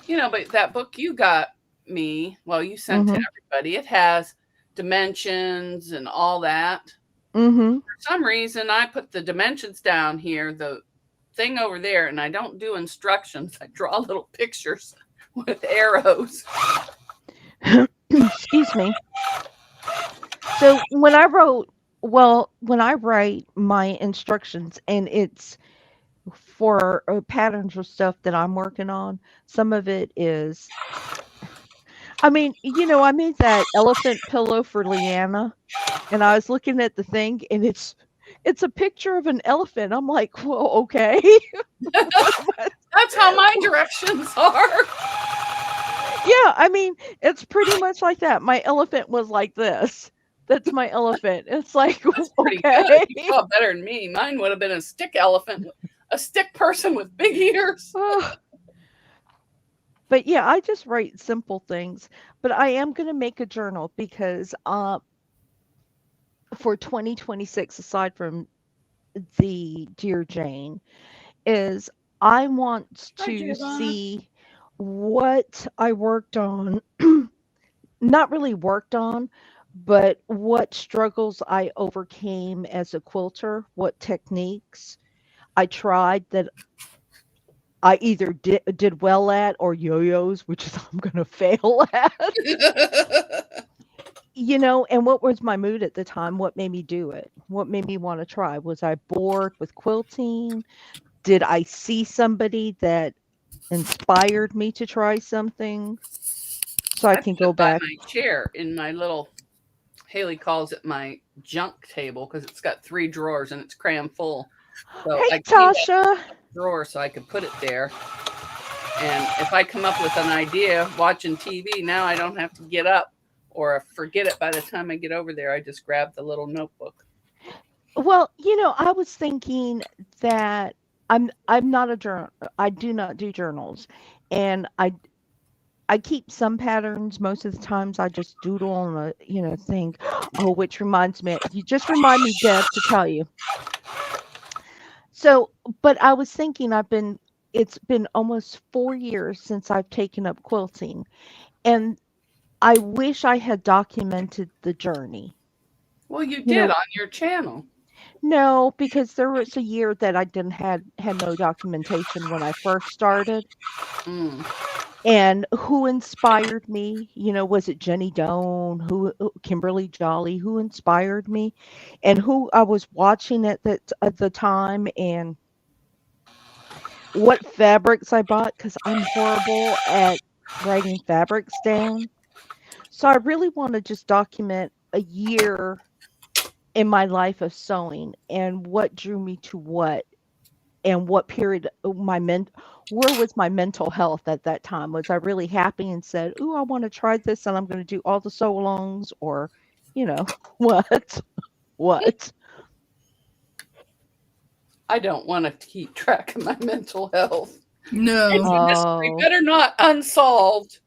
But that book you got me, well, you sent to
Mhm.
everybody, it has dimensions and all that.
Mhm.
For some reason, I put the dimensions down here, the thing over there, and I don't do instructions. I draw little pictures with arrows.
Excuse me. So when I wrote, well, when I write my instructions, and it's for patterns or stuff that I'm working on, some of it is, I mean, I made that elephant pillow for Leanna, and I was looking at the thing, and it's a picture of an elephant. I'm like, well, okay. What?
That's how my directions are.
Yeah, I mean, it's pretty much like that. My elephant was like this. That's my elephant. It's like,
That's pretty good.
okay.
You saw better than me. Mine would have been a stick elephant, a stick person with big ears.
But yeah, I just write simple things. But I am going to make a journal because for 2026, aside from the Dear Jane, is I want
Hi,
to
Giovanna.
see what I worked on, not really worked on, but what struggles I overcame as a quilter, what techniques I tried that I either did well at, or yo-yos, which is I'm going to fail at. And what was my mood at the time? What made me do it? What made me want to try? Was I bored with quilting? Did I see somebody that inspired me to try something so I
I
can
put
go
it by
back?
my chair in my little, Haley calls it my junk table because it's got 3 drawers and it's crammed full. So
Hey,
I cleaned out
Tasha.
the drawer so I could put it there. And if I come up with an idea watching TV, now I don't have to get up or forget it by the time I get over there. I just grab the little notebook.
Well, I was thinking that I'm not a journal. I do not do journals, and I keep some patterns. Most of the times, I just doodle and think. Oh, which reminds me, you just remind me, Deb, to tell you. So, but I was thinking, it's been almost 4 years since I've taken up quilting, and I wish I had documented the journey.
Well, you
You
did
know,
on your channel.
no, because there was a year that I didn't had no documentation when I first started.
Mm.
And who inspired me? Was it Jenny Doan, Kimberly Jolly, who inspired me, and who I was watching at the time, and what fabrics I bought, because I'm horrible at writing fabrics down. So I really want to just document a year in my life of sewing and what drew me to what, and what period where was my mental health at that time? Was I really happy and said, "Ooh, I want to try this and I'm going to do all the sew alongs," or, what? What?
I don't want to keep track of my mental health. It's
No.
a mystery,
Oh.
better not unsolved.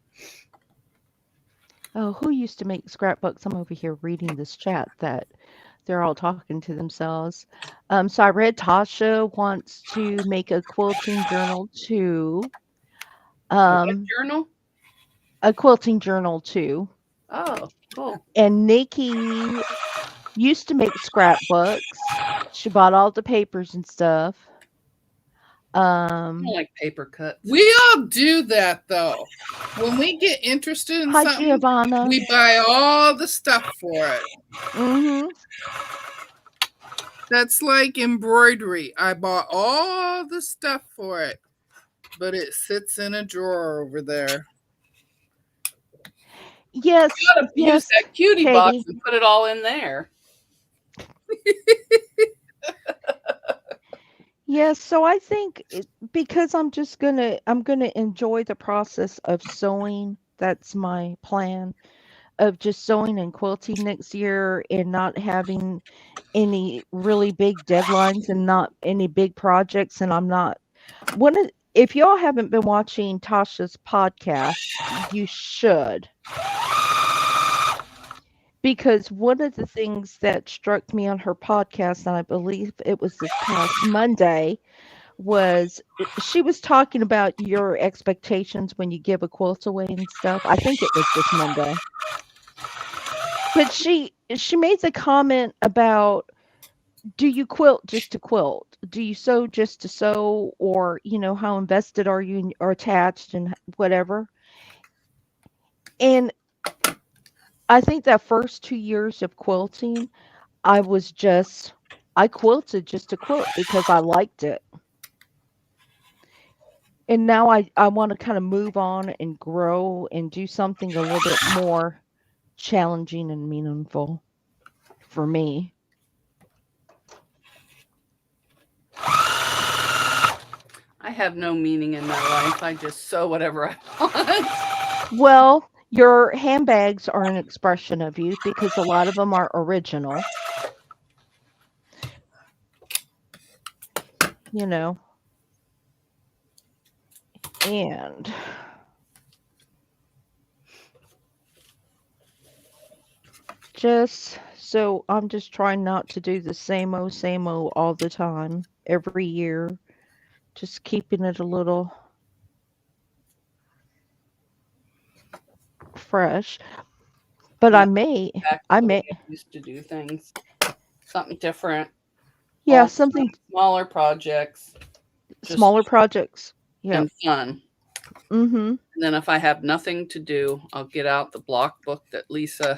Oh, who used to make scrapbooks? I'm over here reading this chat that they're all talking to themselves. So I read Tasha wants to make a quilting journal too.
A what
Um,
journal?
a quilting journal too.
Oh, cool.
And Nikki used to make scrapbooks. She bought all the papers and stuff.
I don't
Um,
like paper cuts.
We all do that though. When we get interested in
Hi,
something,
Giovanna.
we buy all the stuff for it.
Mm-hmm.
That's like embroidery. I bought all the stuff for it, but it sits in a drawer over there.
Yes,
Gotta use
yes,
that cutie box
Katie.
and put it all in there.
Yes, so I think because I'm gonna enjoy the process of sewing. That's my plan, of just sewing and quilting next year, and not having any really big deadlines and not any big projects. And I'm not one of if y'all haven't been watching Tasha's podcast, you should, because one of the things that struck me on her podcast, and I believe it was this past Monday, was she was talking about your expectations when you give a quilt away and stuff. I think it was this Monday. But she made the comment about, do you quilt just to quilt? Do you sew just to sew, or how invested are you or attached and whatever? And I think that first 2 years of quilting, I quilted just to quilt because I liked it. And now I want to kind of move on and grow and do something a little bit more challenging and meaningful for me.
I have no meaning in my life. I just sew whatever I want.
Well, your handbags are an expression of you because a lot of them are original, you know. And I'm just trying not to do the same old all the time, every year, just keeping it a little fresh. But
Yeah,
I may,
back to
I
the way
may,
I used to do things. Something different.
yeah,
All the
something
time. Smaller projects. Just
smaller projects. Yep.
and fun.
Mm-hmm.
And then if I have nothing to do, I'll get out the block book that Lisa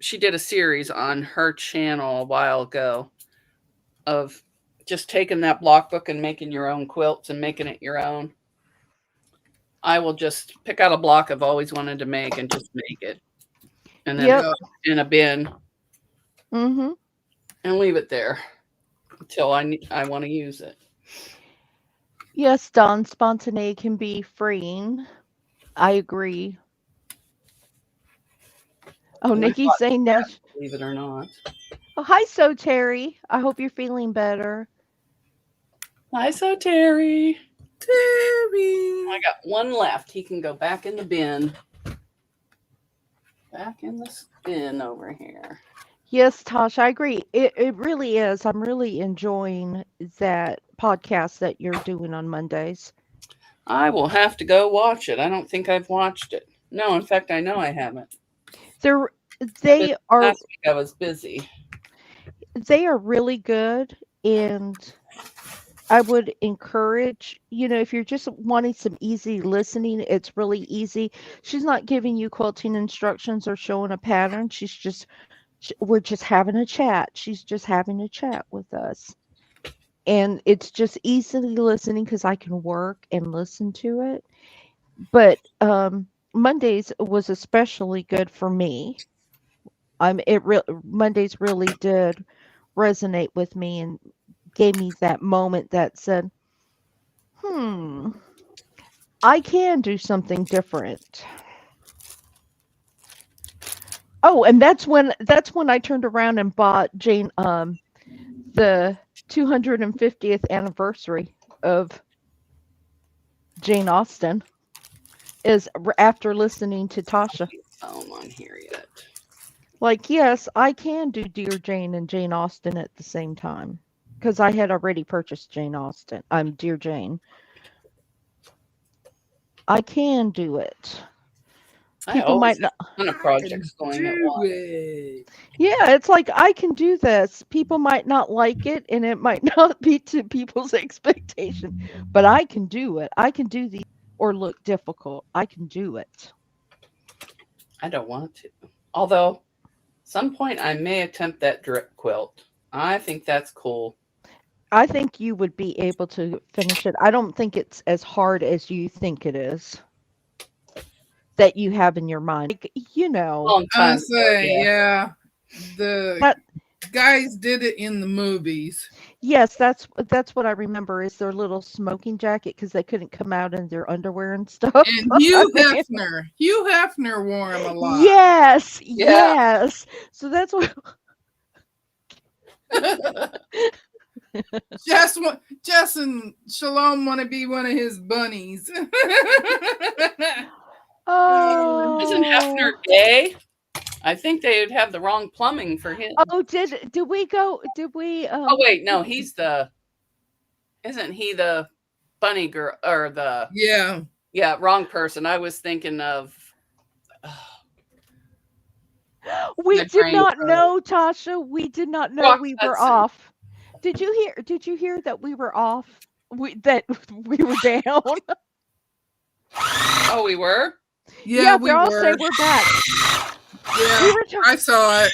she did a series on her channel a while ago of just taking that block book and making your own quilts and making it your own. I will just pick out a block I've always wanted to make and just make it. And then
Yep.
put it in a bin
Mm-hmm.
and leave it there until I want to use it.
Yes, Don, spontaneity can be freeing. I agree. Oh,
And I
Nikki's
thought,
saying that.
believe it or not.
Oh, hi, So Terry. I hope you're feeling better.
Hi, so Terry.
Terry.
I got one left. He can go back in the bin. Back in the bin over here.
Yes, Tosh, I agree. It really is. I'm really enjoying that podcast that you're doing on Mondays.
I will have to go watch it. I don't think I've watched it. No, in fact, I know I haven't.
They're
I've been,
they are
last week I was busy.
they are really good, and I would encourage, if you're just wanting some easy listening, it's really easy. She's not giving you quilting instructions or showing a pattern. We're just having a chat. She's just having a chat with us. And it's just easily listening because I can work and listen to it. But Mondays was especially good for me. Mondays really did resonate with me and gave me that moment that said, "Hmm, I can do something different." Oh, and that's when I turned around and bought Jane the 250th anniversary of Jane Austen is after listening to Tasha.
I'm on here yet.
Like, yes, I can do Dear Jane and Jane Austen at the same time because I had already purchased Jane Austen. Dear Jane. I can do it.
I
People
always
might
have
not.
a ton of projects going at
Do
once.
it.
Yeah, it's like I can do this. People might not like it, and it might not be to people's expectation, but I can do it. I can do these or look difficult. I can do it.
I don't want to. Although, some point I may attempt that drip quilt. I think that's cool.
I think you would be able to finish it. I don't think it's as hard as you think it is that you have in your mind. Like,
Long
I
time ago,
say,
yeah.
yeah. The
that
guys did it in the movies.
yes, that's what I remember is their little smoking jacket because they couldn't come out in their underwear and stuff.
And
I
Hugh
mean,
Hefner. Hugh Hefner wore them a lot.
yes,
Yeah.
yes. So that's what.
Jess and Shalom want to be one of his bunnies.
Isn't Hefner
Oh,
gay? I think they would have the wrong plumbing for him.
Oh, did we go? Did we?
Oh wait, no, isn't he the bunny girl or the?
Yeah.
Wrong person. I was thinking of.
We
My
did
brain
not
froze.
know, Tasha. We did not know
Rock
we were
Hudson.
off. Did you hear? Did you hear that we were off? That we were down.
Oh, we were.
Yeah,
For I'll say we're back.
Yeah,
We were
I saw it.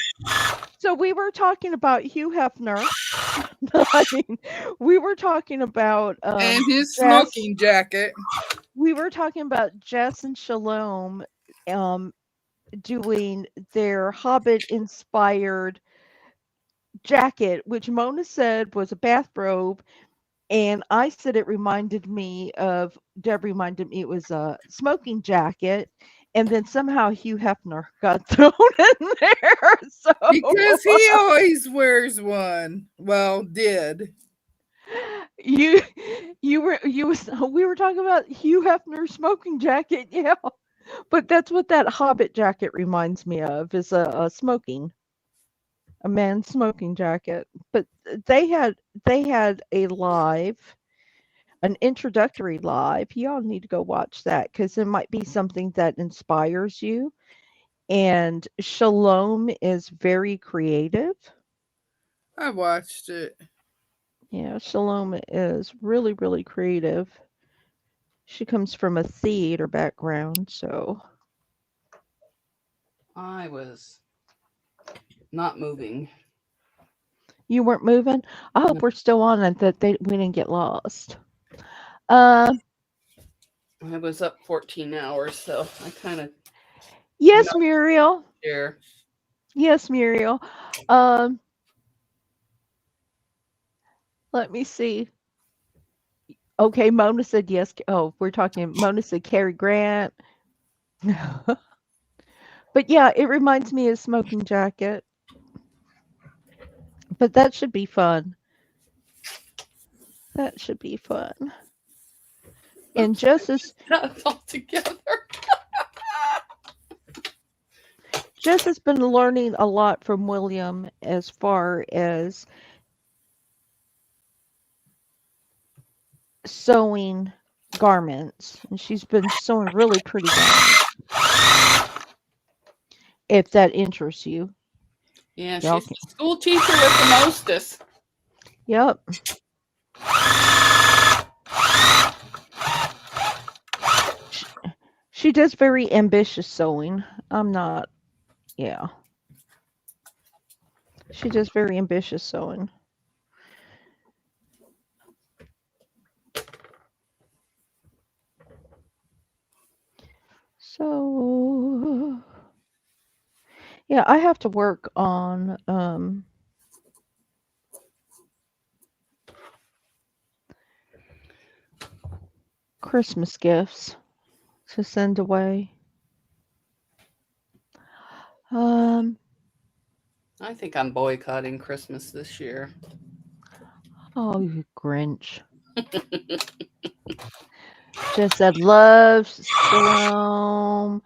So we were talking about Hugh Hefner. I mean, we were talking about
And his
Jess.
smoking jacket.
We were talking about Jess and Shalom doing their Hobbit-inspired jacket, which Mona said was a bathrobe, and I said it reminded me of. Deb reminded me it was a smoking jacket, and then somehow Hugh Hefner got thrown in there. So
Because he always wears one. Well, did.
we were talking about Hugh Hefner's smoking jacket, yeah. But that's what that Hobbit jacket reminds me of, is a man's smoking jacket. But they had an introductory live. Y'all need to go watch that because it might be something that inspires you. And Shalom is very creative.
I watched it.
Yeah, Shalom is really, really creative. She comes from a theater background, so
I was not moving.
you weren't moving. I hope
No.
we're still on and that we didn't get lost.
I was up 14 hours, so I kind of
Yes, Muriel.
there.
Yes, Muriel. Let me see. Okay, Mona said yes. Oh, we're talking. Mona said Cary Grant. But yeah, it reminds me of Smoking Jacket. But that should be fun. That should be fun. And just as
all together.
Jess has been learning a lot from William as far as sewing garments. And she's been sewing really pretty garments. If that interests you.
Yeah,
Y'all
she's a school teacher with the mostest.
Yep. She does very ambitious sewing. I'm not, yeah. She does very ambitious sewing. So, yeah, I have to work on Christmas gifts to send away.
I think I'm boycotting Christmas this year.
Oh, you Grinch. Just said love, Shalom.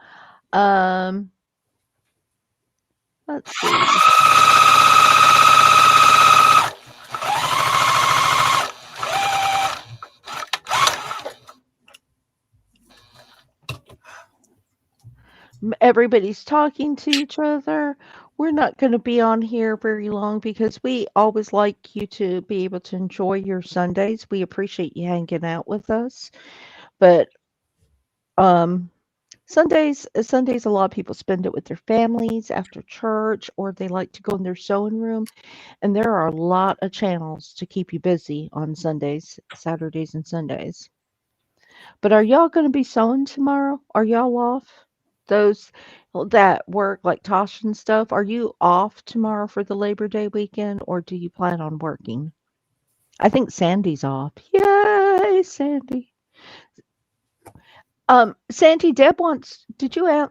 Let's see. Everybody's talking to each other. We're not going to be on here very long because we always like you to be able to enjoy your Sundays. We appreciate you hanging out with us. But Sundays, a lot of people spend it with their families after church, or they like to go in their sewing room. And there are a lot of channels to keep you busy on Sundays, Saturdays, and Sundays. But are y'all going to be sewing tomorrow? Are y'all off? Those that work like Tosh and stuff, are you off tomorrow for the Labor Day weekend, or do you plan on working? I think Sandy's off. Yay, Sandy. Sandy, Deb wants, did you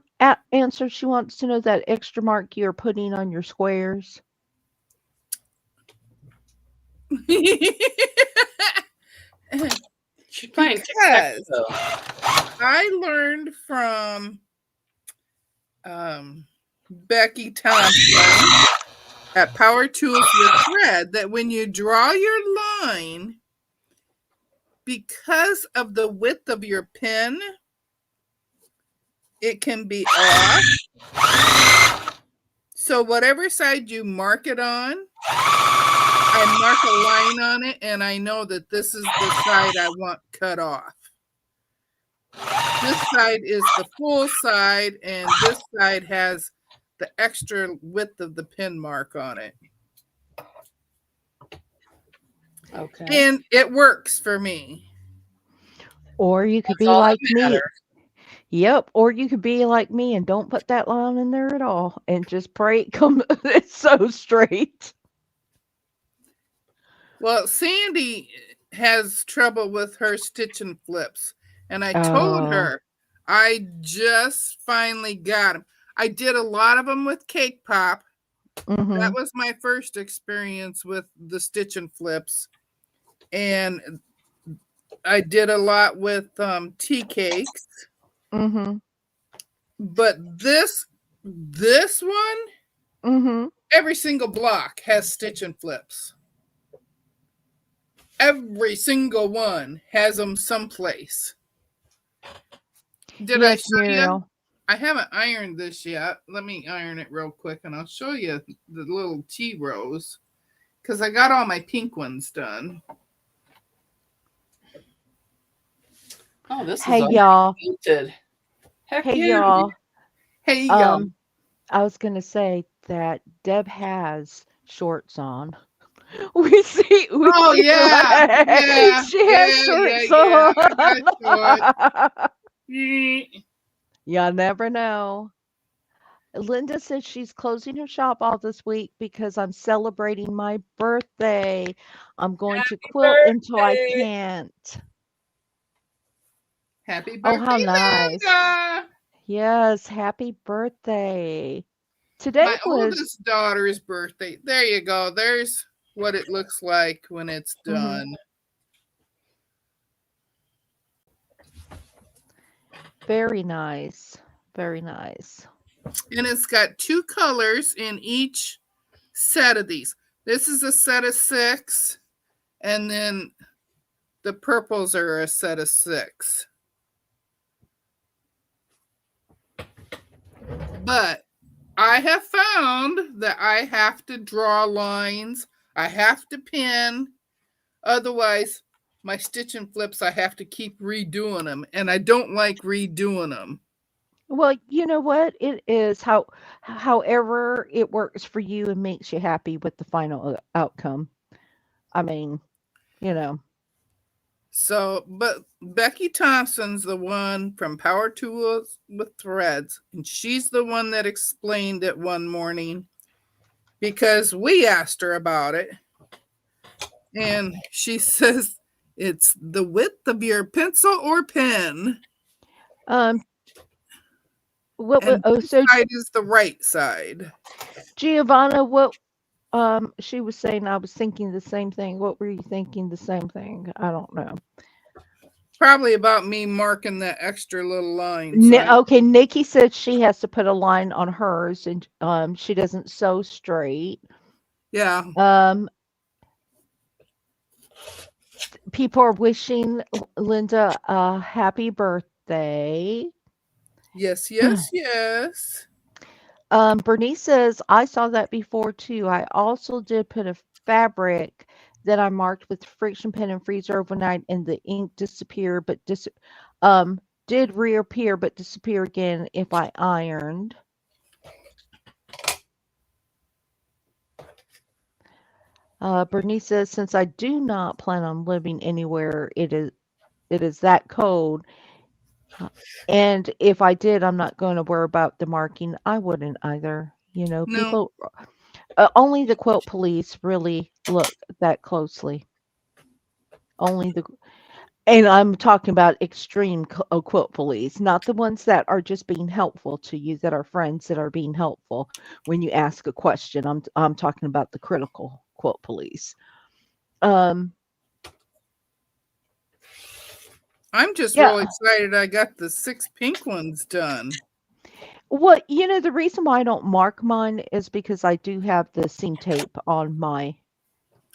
answer? She wants to know that extra mark you're putting on your squares.
Because I learned from Becky Thompson at Power Tools with Thread that when you draw your line, because of the width of your pin, it can be off. So whatever side you mark it on, I mark a line on it and I know that this is the side I want cut off. This side is the full side and this side has the extra width of the pin mark on it.
Okay.
And it works for me.
Or you could
That's
be
all that
like me.
matters.
Yep. Or you could be like me and don't put that line in there at all and just pray it comes it's so straight.
Well, Sandy has trouble with her stitch and flips. And I told
Oh.
her I just finally got them. I did a lot of them with Cake Pop.
Mm-hmm.
That was my first experience with the stitch and flips. And I did a lot with tea cakes.
Mm-hmm.
But this one,
Mm-hmm.
every single block has stitch and flips. Every single one has them someplace. Did I
Yes,
show you?
Muriel.
I haven't ironed this yet. Let me iron it real quick and I'll show you the little tea rows because I got all my pink ones done.
Oh, this
Hey,
is all
y'all.
painted. Heck
Hey,
yeah.
y'all.
Hey, y'all.
I was gonna say that Deb has shorts on. We see.
Oh, yeah. Yeah.
She has shorts on.
I got shorts.
Y'all never know. Linda says she's closing her shop all this week because I'm celebrating my birthday. I'm going to quilt until I
Birthday.
can't.
Happy
Oh, how
birthday,
nice.
Linda.
Yes, happy birthday. Today
My
was
oldest daughter's birthday. There you go. There's what it looks like when it's done.
very nice. Very nice.
And it's got 2 colors in each set of these. This is a set of 6, and then the purples are a set of 6. But I have found that I have to draw lines. I have to pin. Otherwise, my stitch and flips, I have to keep redoing them. And I don't like redoing them.
Well, you know what? It is however it works for you and makes you happy with the final outcome. I mean, you know.
So, but Becky Thompson's the one from Power Tools with Threads. And she's the one that explained it one morning because we asked her about it. And she says it's the width of your pencil or pen.
Um, what
And
oh,
this
so
side is the right side.
Giovanna, what she was saying, I was thinking the same thing. What were you thinking the same thing? I don't know.
Probably about me marking that extra little line. So
Okay, Nikki said she has to put a line on hers and she doesn't sew straight.
yeah.
People are wishing Linda a happy birthday.
Yes, yes, yes.
Bernice says, I saw that before too. I also did put a fabric that I marked with friction pen and freezer overnight, and the ink disappeared, but did reappear but disappear again if I ironed. Bernice says, since I do not plan on living anywhere, it is that cold. And if I did, I'm not going to worry about the marking. I wouldn't either. You know,
No,
people, only the quilt police really look that closely. Only the, and I'm talking about extreme quilt police, not the ones that are just being helpful to you, that are friends that are being helpful when you ask a question. I'm talking about the critical quilt police.
I'm just
Yeah.
real excited I got the 6 pink ones done.
Well, the reason why I don't mark mine is because I do have the seam tape on my.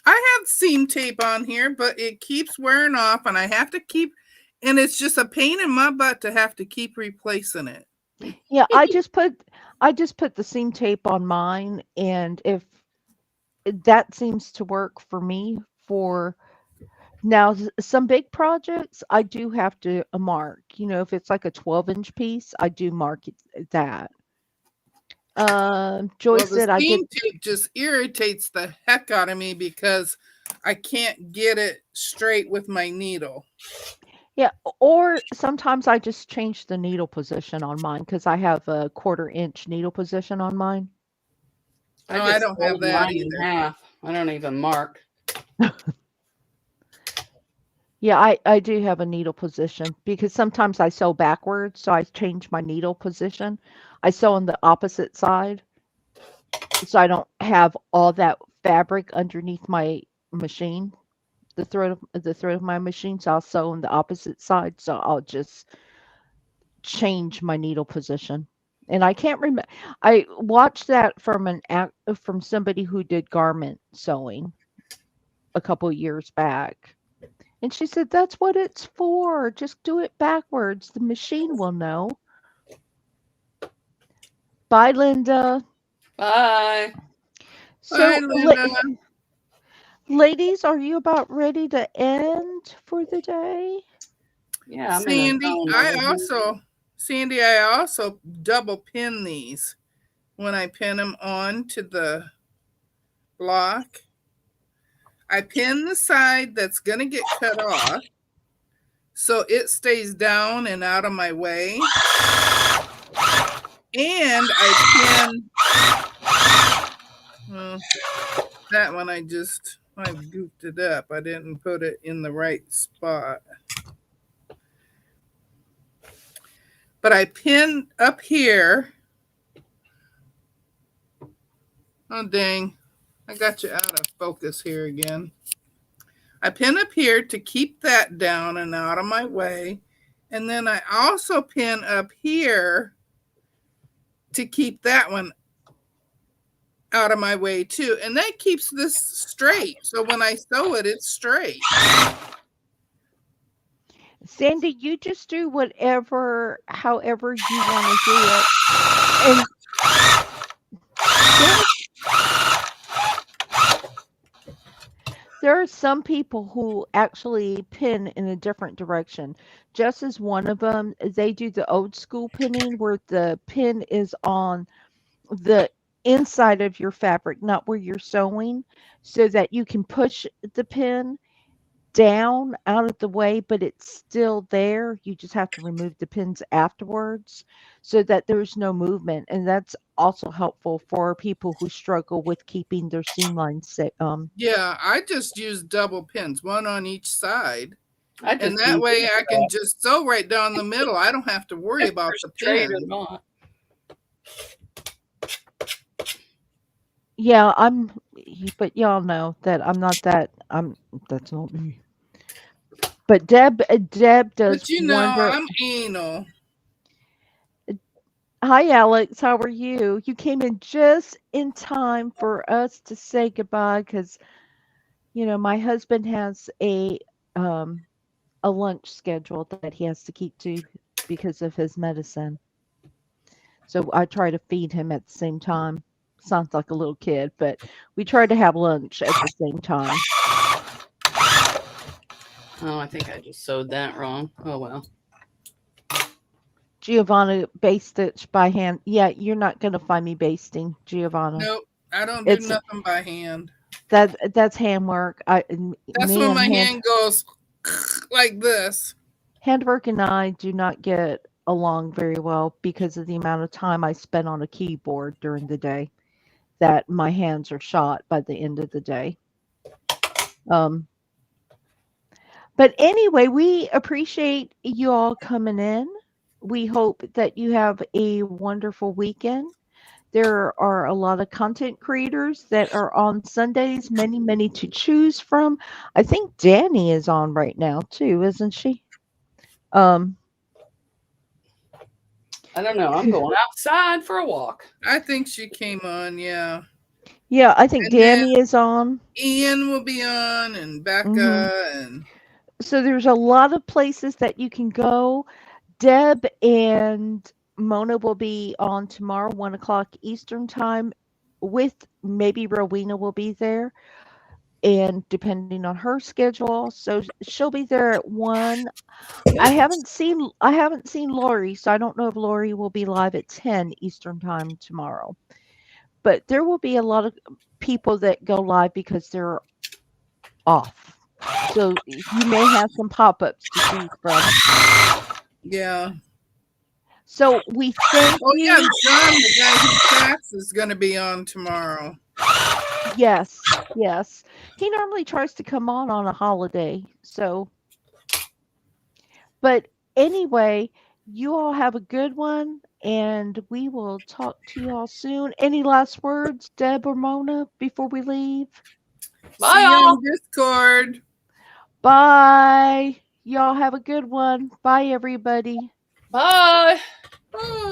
I have seam tape on here, but it keeps wearing off, and I have to keep, and it's just a pain in my butt to have to keep replacing it.
Yeah, I just put the seam tape on mine, and if that seems to work for me for now, some big projects, I do have to mark. If it's like a 12-inch piece, I do mark that.
Well,
Joyce
the
said I get.
seam tape just irritates the heck out of me because I can't get it straight with my needle.
Yeah, or sometimes I just change the needle position on mine because I have a 1/4 inch needle position on mine.
I
No, I
just
don't have
fold
that
mine in
either.
half. I don't even mark.
Yeah, I do have a needle position because sometimes I sew backwards, so I change my needle position. I sew on the opposite side, so I don't have all that fabric underneath my machine, the thread of my machine. So I'll sew on the opposite side. So I'll just change my needle position. And I can't remember. I watched that from somebody who did garment sewing a couple years back. And she said, "That's what it's for. Just do it backwards. The machine will know." Bye, Linda.
Bye.
Bye,
So,
Linda.
ladies, are you about ready to end for the day?
Yeah, I'm in a
Sandy,
zone
I
over here.
also, Sandy, I also double pin these when I pin them onto the block. I pin the side that's going to get cut off so it stays down and out of my way. And I pin, well, that one I goofed it up. I didn't put it in the right spot. But I pin up here. Oh, dang. I got you out of focus here again. I pin up here to keep that down and out of my way. And then I also pin up here to keep that one out of my way too. And that keeps this straight. So when I sew it, it's straight.
Sandy, you just do however you want to do it. And there there are some people who actually pin in a different direction. Jess is one of them. They do the old school pinning where the pin is on the inside of your fabric, not where you're sewing, so that you can push the pin down out of the way, but it's still there. You just have to remove the pins afterwards so that there's no movement. And that's also helpful for people who struggle with keeping their seam lines
Yeah, I just use double pins, one on each side.
I
And
just
that
use
way
it
I can just sew right down the middle. I don't have to worry
if
about
they're
the
straight or
pin.
not.
Yeah, but y'all know that that's not me. But Deb does
But you know,
wonder.
I'm anal.
Hi, Alex. How are you? You came in just in time for us to say goodbye because my husband has um a lunch schedule that he has to keep to because of his medicine. So I try to feed him at the same time. Sounds like a little kid, but we try to have lunch at the same time.
Oh, I think I just sewed that wrong. Oh well.
Giovanna base stitch by hand. Yeah, you're not gonna find me basting, Giovanna.
Nope, I don't do
It's
nothing by hand.
that's handwork.
That's
Me
when
and
my hand goes like this.
handwork and I do not get along very well because of the amount of time I spend on a keyboard during the day. That my hands are shot by the end of the day. Um, but anyway, we appreciate you all coming in. We hope that you have a wonderful weekend. There are a lot of content creators that are on Sundays, many, many to choose from. I think Danny is on right now too, isn't she? Um,
I don't know. I'm going outside for a walk.
I think she came on, yeah.
Yeah, I think
And then
Danny is on.
Ian will be on, and
Hmm.
Becca, and
So there's a lot of places that you can go. Deb and Mona will be on tomorrow, 1 o'clock Eastern time, with maybe Rowena will be there. And depending on her schedule, so she'll be there at 1. I haven't seen Lori, so I don't know if Lori will be live at 10 Eastern time tomorrow. But there will be a lot of people that go live because they're off. So you may have some pop-ups to choose from.
yeah.
So we thank
Oh, yeah,
you.
John, the guy who tracks, is going to be on tomorrow.
Yes, yes. He normally tries to come on a holiday. So, but anyway, you all have a good one, and we will talk to you all soon. Any last words, Deb or Mona, before we leave?
Bye,
See you
all.
on Discord.
Bye. Y'all have a good one. Bye, everybody.
Bye.
Bye.